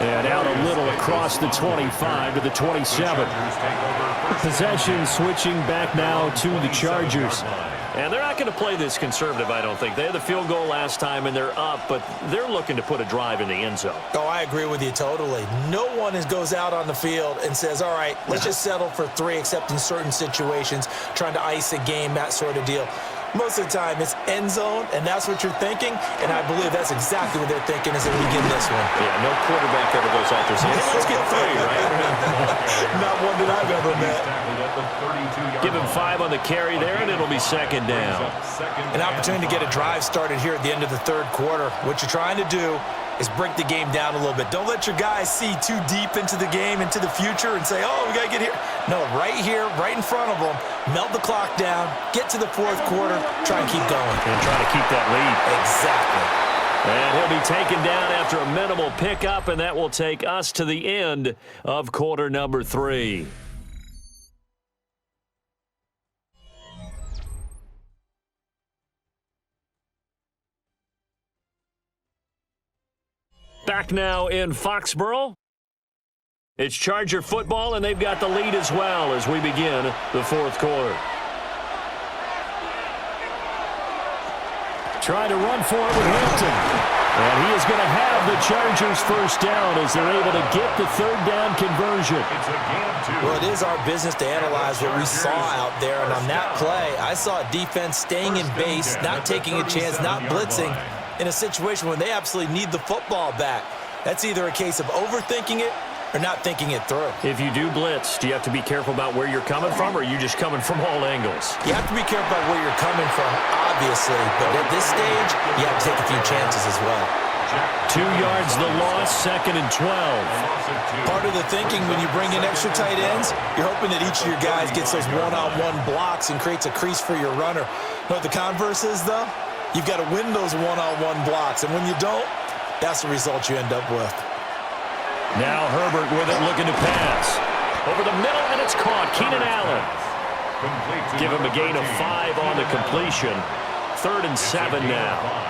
And out a little across the 25 to the 27. Possession switching back now to the Chargers. And they're not going to play this conservative, I don't think. They had the field goal last time, and they're up, but they're looking to put a drive in the end zone. Oh, I agree with you totally. No one goes out on the field and says, all right, let's just settle for 3, except in certain situations, trying to ice a game, that sort of deal. Most of the time, it's end zone, and that's what you're thinking, and I believe that's exactly what they're thinking as they begin this one. Yeah, no quarterback ever goes out there saying, hey, let's get 3, right? Not one that I've ever met. Give him 5 on the carry there, and it'll be 2nd down. An opportunity to get a drive started here at the end of the 3rd quarter. What you're trying to do is break the game down a little bit. Don't let your guys see too deep into the game, into the future, and say, oh, we got to get here. No, right here, right in front of them, melt the clock down, get to the 4th quarter, try and keep going. And try to keep that lead. Exactly. And he'll be taken down after a minimal pickup, and that will take us to the end of quarter number 3. Back now in Foxborough. It's Charger football, and they've got the lead as well as we begin the 4th quarter. Trying to run for it with Hampton. And he is going to have the Chargers first down as they're able to get the 3rd down conversion. Well, it is our business to analyze what we saw out there. And on that play, I saw a defense staying in base, not taking a chance, not blitzing, in a situation when they absolutely need the football back. That's either a case of overthinking it or not thinking it through. If you do blitz, do you have to be careful about where you're coming from, or are you just coming from all angles? You have to be careful about where you're coming from, obviously, but at this stage, you have to take a few chances as well. 2 yards the loss, 2nd and 12. Part of the thinking when you bring in extra tight ends, you're hoping that each of your guys gets those one-on-one blocks and creates a crease for your runner. You know what the converse is, though? You've got to win those one-on-one blocks, and when you don't, that's the result you end up with. Now Herbert with it, looking to pass. Over the middle, and it's caught. Keenan Allen. Give him a gain of 5 on the completion. 3rd and 7 now.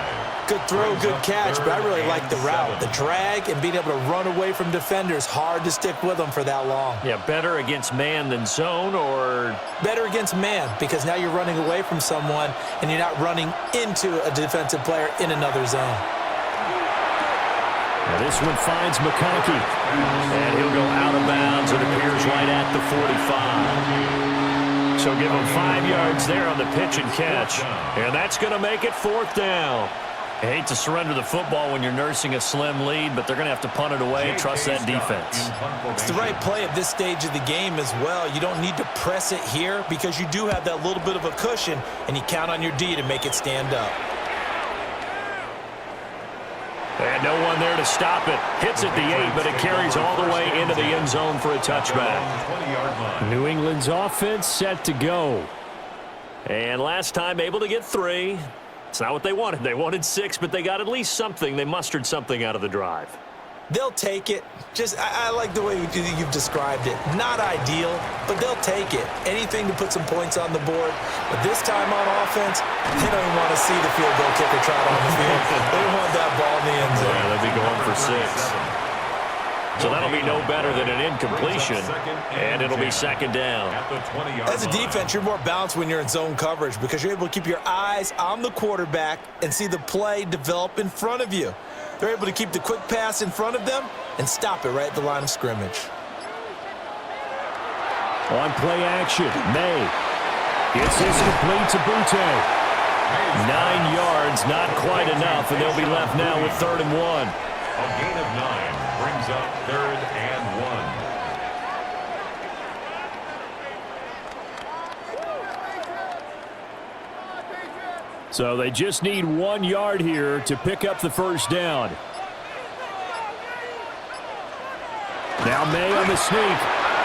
Good throw, good catch, but I really like the route. The drag and being able to run away from defenders, hard to stick with them for that long. Yeah, better against man than zone, or? Better against man, because now you're running away from someone and you're not running into a defensive player in another zone. Now this one finds McConkey, and he'll go out of bounds. It appears right at the 45. So give him 5 yards there on the pitch and catch, and that's going to make it 4th down. I hate to surrender the football when you're nursing a slim lead, but they're going to have to punt it away and trust that defense. It's the right play at this stage of the game as well. You don't need to press it here because you do have that little bit of a cushion, and you count on your D to make it stand up. And no one there to stop it. Hits at the 8, but it carries all the way into the end zone for a touchback. New England's offense set to go. And last time able to get 3. It's not what they wanted. They wanted 6, but they got at least something. They mustered something out of the drive. They'll take it. I like the way you've described it. Not ideal, but they'll take it. Anything to put some points on the board. But this time on offense, they don't even want to see the field goal kicker trot on the field. They want that ball in the end zone. Yeah, they'll be going for 6. So that'll be no better than an incompletion, and it'll be second down. As a defense, you're more balanced when you're in zone coverage because you're able to keep your eyes on the quarterback and see the play develop in front of you. They're able to keep the quick pass in front of them and stop it right at the line of scrimmage. On play action, Maye. Gets this complete to Butte. 9 yards, not quite enough, and they'll be left now with 3rd and 1. A gain of 9 brings up 3rd and 1. So they just need 1 yard here to pick up the first down. Now Maye on the sneak.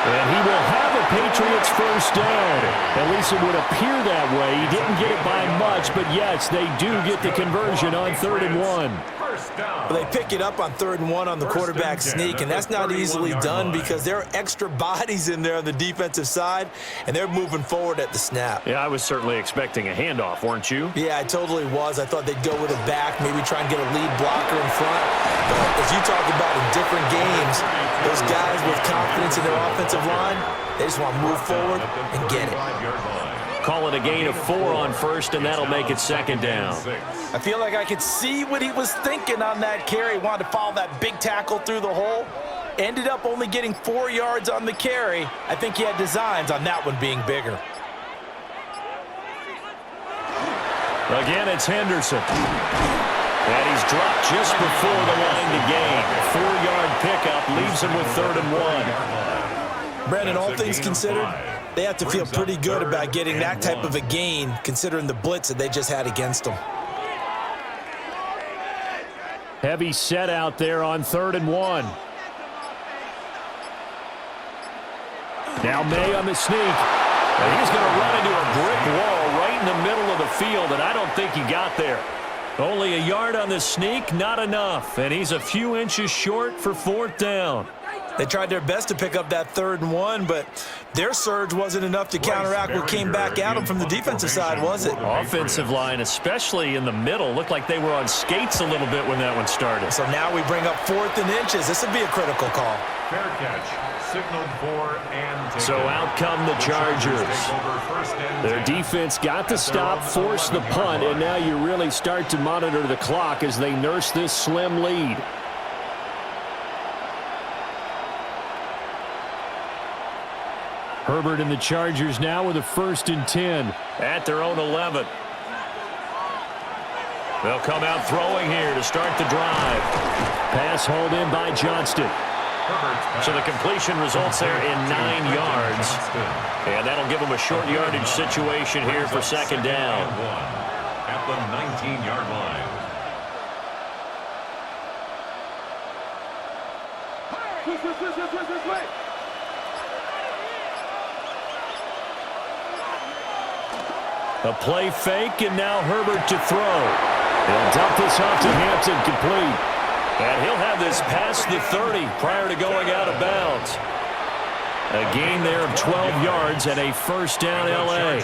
And he will have a Patriots first down. At least it would appear that way. He didn't get it by much, but yes, they do get the conversion on 3rd and 1. Well, they pick it up on 3rd and 1 on the quarterback sneak, and that's not easily done because there are extra bodies in there on the defensive side, and they're moving forward at the snap. Yeah, I was certainly expecting a handoff, weren't you? Yeah, I totally was. I thought they'd go with a back, maybe try and get a lead blocker in front. But as you talked about in different games, those guys with confidence in their offensive line, they just want to move forward and get it. Call it a gain of 4 on first, and that'll make it second down. I feel like I could see what he was thinking on that carry. Wanted to follow that big tackle through the hole. Ended up only getting 4 yards on the carry. I think he had designs on that one being bigger. Again, it's Henderson. And he's dropped just before the line to gain. 4-yard pickup leaves him with 3rd and 1. Brandon, all things considered, they have to feel pretty good about getting that type of a gain considering the blitz that they just had against them. Heavy set out there on 3rd and 1. Now Maye on the sneak. And he's going to run into a brick wall right in the middle of the field, and I don't think he got there. Only a yard on the sneak, not enough. And he's a few inches short for 4th down. They tried their best to pick up that 3rd and 1, but their surge wasn't enough to counteract what came back at them from the defensive side, was it? Offensive line, especially in the middle, looked like they were on skates a little bit when that one started. So now we bring up 4th and inches. This would be a critical call. Fair catch. Signaled for and taken. So out come the Chargers. Their defense got the stop, forced the punt, and now you really start to monitor the clock as they nurse this slim lead. Herbert and the Chargers now with a 1st and 10 at their own 11. They'll come out throwing here to start the drive. Pass hauled in by Johnston. So the completion results there in 9 yards. And that'll give them a short yardage situation here for second down. At the 19-yard line. A play fake, and now Herbert to throw. He'll dump this off to Hampton, complete. And he'll have this past the 30 prior to going out of bounds. A gain there of 12 yards and a first down L.A.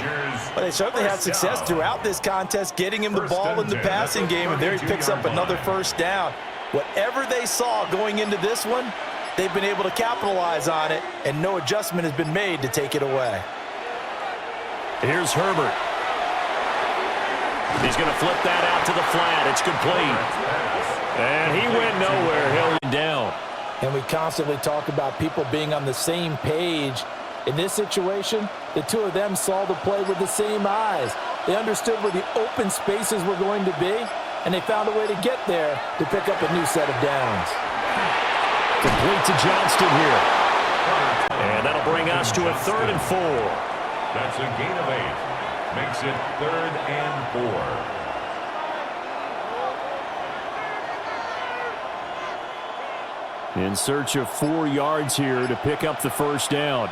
Well, they certainly had success throughout this contest getting him the ball in the passing game, and there he picks up another first down. Whatever they saw going into this one, they've been able to capitalize on it, and no adjustment has been made to take it away. Here's Herbert. He's going to flip that out to the flat. It's complete. And he went nowhere, held him down. And we constantly talk about people being on the same page. In this situation, the two of them saw the play with the same eyes. They understood where the open spaces were going to be, and they found a way to get there to pick up a new set of downs. Complete to Johnston here. And that'll bring us to a 3rd and 4. That's a gain of 8. Makes it 3rd and 4. In search of 4 yards here to pick up the first down.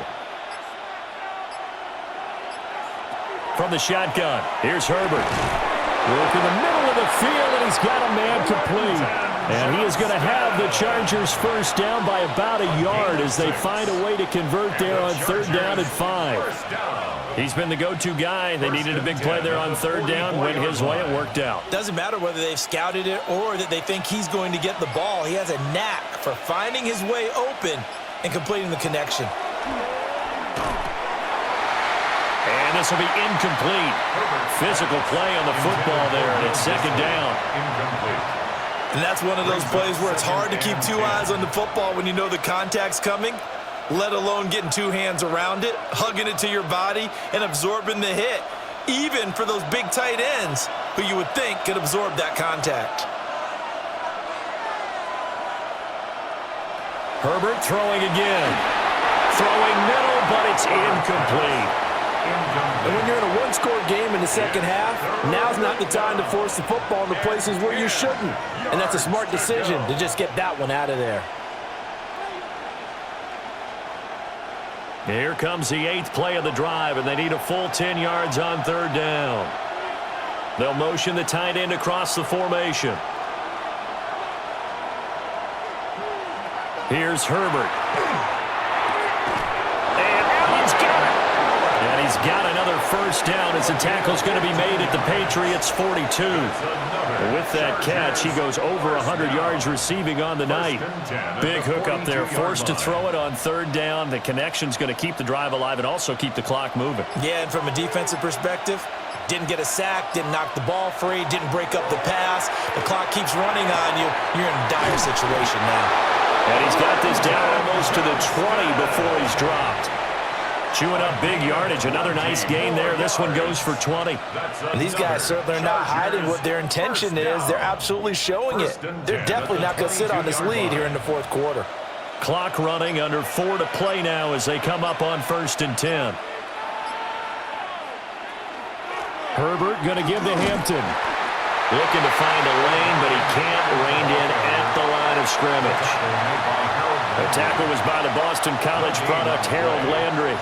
From the shotgun, here's Herbert. Work in the middle of the field, and he's got a man complete. And he is going to have the Chargers first down by about a yard as they find a way to convert there on 3rd down and 5. He's been the go-to guy. They needed a big play there on 3rd down. Went his way. It worked out. Doesn't matter whether they've scouted it or that they think he's going to get the ball. He has a knack for finding his way open and completing the connection. And this will be incomplete. Physical play on the football there, and it's 2nd down. And that's one of those plays where it's hard to keep 2 eyes on the football when you know the contact's coming, let alone getting 2 hands around it, hugging it to your body, and absorbing the hit, even for those big tight ends who you would think could absorb that contact. Herbert throwing again. Throwing middle, but it's incomplete. And when you're in a 1-score game in the second half, now's not the time to force the football in the places where you shouldn't. And that's a smart decision to just get that one out of there. Here comes the 8th play of the drive, and they need a full 10 yards on 3rd down. They'll motion the tight end across the formation. Here's Herbert. And Allen's got it. And he's got another first down as the tackle's going to be made at the Patriots 42. With that catch, he goes over 100 yards receiving on the night. Big hook up there, forced to throw it on 3rd down. The connection's going to keep the drive alive and also keep the clock moving. Yeah, and from a defensive perspective, didn't get a sack, didn't knock the ball free, didn't break up the pass. The clock keeps running on you. You're in a dire situation now. And he's got this down almost to the 20 before he's dropped. Chewing up big yardage. Another nice gain there. This one goes for 20. And these guys certainly are not hiding what their intention is. They're absolutely showing it. They're definitely not going to sit on this lead here in the 4th quarter. Clock running, under 4 to play now as they come up on 1st and 10. Herbert going to give to Hampton. Looking to find a lane, but he can't. Reined in at the line of scrimmage. The tackle was by the Boston College product, Harold Landry.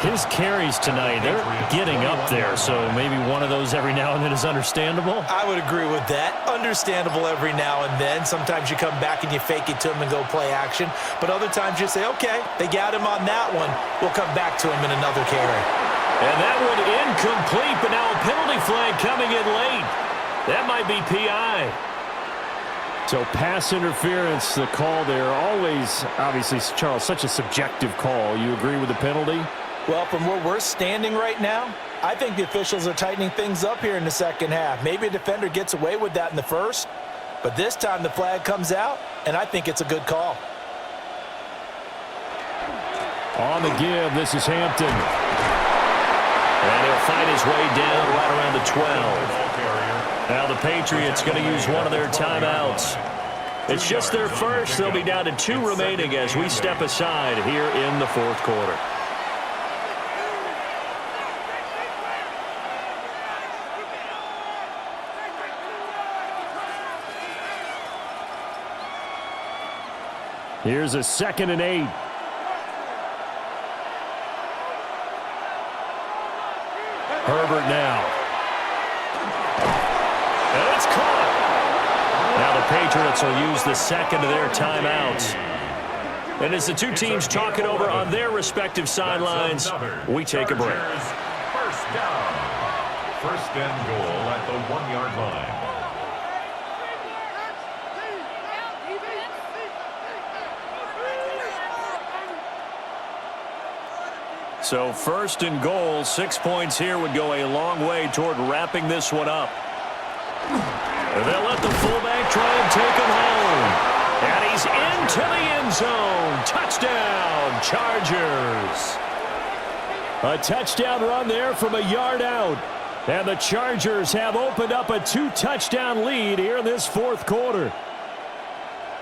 His carries tonight, they're getting up there, so maybe one of those every now and then is understandable. I would agree with that. Understandable every now and then. Sometimes you come back and you fake it to him and go play action. But other times you say, okay, they got him on that one. We'll come back to him in another carry. And that one incomplete, but now a penalty flag coming in late. That might be PI. So pass interference, the call there. Always, obviously, Charles, such a subjective call. You agree with the penalty? Well, from where we're standing right now, I think the officials are tightening things up here in the second half. Maybe a defender gets away with that in the first, but this time the flag comes out, and I think it's a good call. On the give, this is Hampton. And he'll find his way down right around the 12. Now the Patriots going to use one of their timeouts. It's just their first. They'll be down to 2 remaining as we step aside here in the 4th quarter. Here's a 2nd and 8. Herbert now. And it's caught. Now the Patriots will use the 2nd of their timeouts. And as the 2 teams talk it over on their respective sidelines, we take a break. First down. 1st and goal at the 1-yard line. So 1st and goal, 6 points here would go a long way toward wrapping this one up. And they'll let the fullback try and take him home. And he's into the end zone. Touchdown, Chargers. A touchdown run there from a yard out. And the Chargers have opened up a 2-touchdown lead here in this 4th quarter.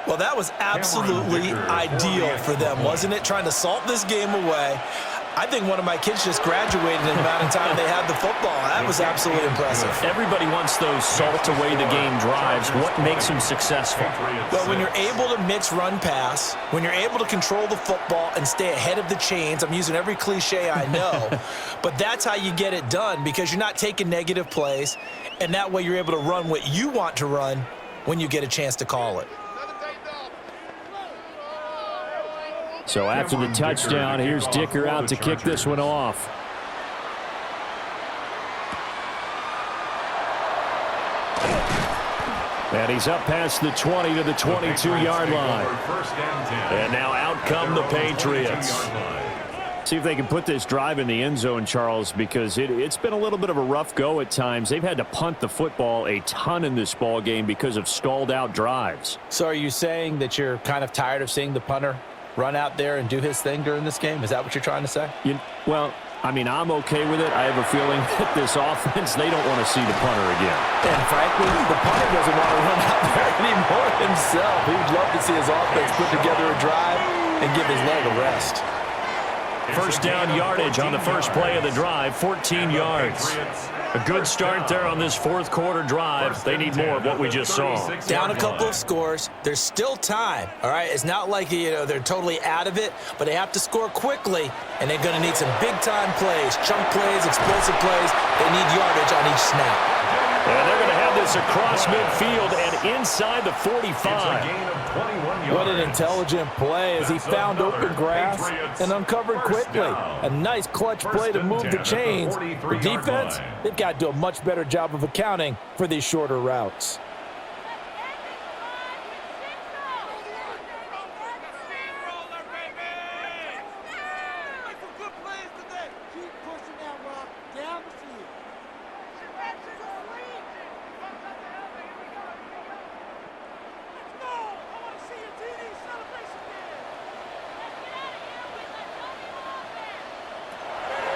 Well, that was absolutely ideal for them, wasn't it? Trying to salt this game away. I think one of my kids just graduated in the amount of time they had the football. That was absolutely impressive. Everybody wants those salt-away-the-game drives. What makes them successful? Well, when you're able to mix run-pass, when you're able to control the football and stay ahead of the chains, I'm using every cliche I know, but that's how you get it done because you're not taking negative plays, and that way you're able to run what you want to run when you get a chance to call it. So after the touchdown, here's Dicker out to kick this one off. And he's up past the 20 to the 22-yard line. And now out come the Patriots. See if they can put this drive in the end zone, Charles, because it's been a little bit of a rough go at times. They've had to punt the football a ton in this ball game because of stalled-out drives. So are you saying that you're kind of tired of seeing the punter run out there and do his thing during this game? Is that what you're trying to say? Well, I mean, I'm okay with it. I have a feeling that this offense, they don't want to see the punter again. And frankly, the punter doesn't want to run out there anymore himself. He'd love to see his offense put together a drive and give his leg a rest. First down yardage on the first play of the drive, 14 yards. A good start there on this fourth quarter drive. They need more of what we just saw. Down a couple of scores. There's still time, all right? It's not like, they're totally out of it, but they have to score quickly, and they're going to need some big-time plays, chunk plays, explosive plays. They need yardage on each snap. And they're going to have this across midfield and inside the 45. What an intelligent play as he found open grass and uncovered quickly. A nice clutch play to move the chains. The defense, they've got to do a much better job of accounting for these shorter routes.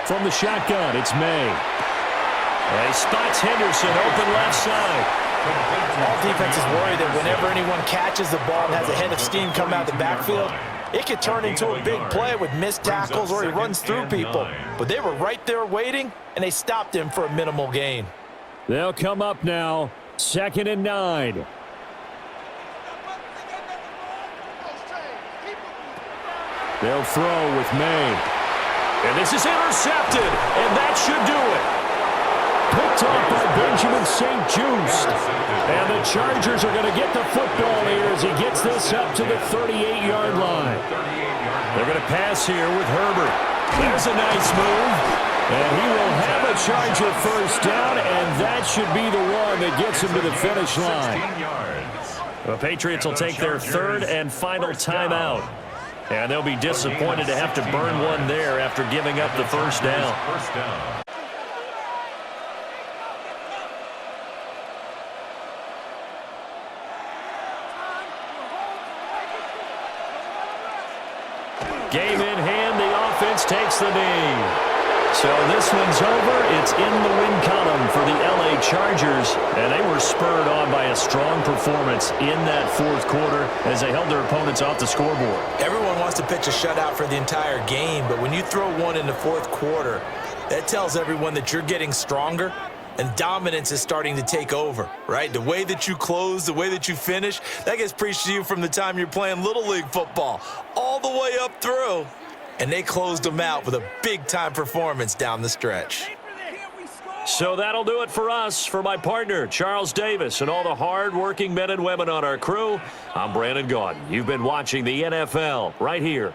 From the shotgun, it's Maye. And he spots Henderson open left side. All defense is worried that whenever anyone catches the ball and has a head of steam come out the backfield, it could turn into a big play with missed tackles or he runs through people. But they were right there waiting, and they stopped him for a minimal gain. They'll come up now, 2nd and 9. They'll throw with Maye. And this is intercepted, and that should do it. Picked off by Benjamin St. Just. And the Chargers are going to get the football here as he gets this up to the 38-yard line. They're going to pass here with Herbert. There's a nice move. And he will have a Charger first down, and that should be the one that gets him to the finish line. The Patriots will take their third and final timeout. And they'll be disappointed to have to burn one there after giving up the first down. Game in hand, the offense takes the knee. So this one's over. It's in the win column for the LA Chargers, and they were spurred on by a strong performance in that fourth quarter as they held their opponents off the scoreboard. Everyone wants to pitch a shutout for the entire game, but when you throw one in the fourth quarter, that tells everyone that you're getting stronger and dominance is starting to take over, right? The way that you close, the way that you finish, that gets preached to you from the time you're playing Little League football all the way up through. And they closed them out with a big-time performance down the stretch. So that'll do it for us. For my partner, Charles Davis, and all the hard-working men and women on our crew, I'm Brandon Gaudin. You've been watching the NFL right here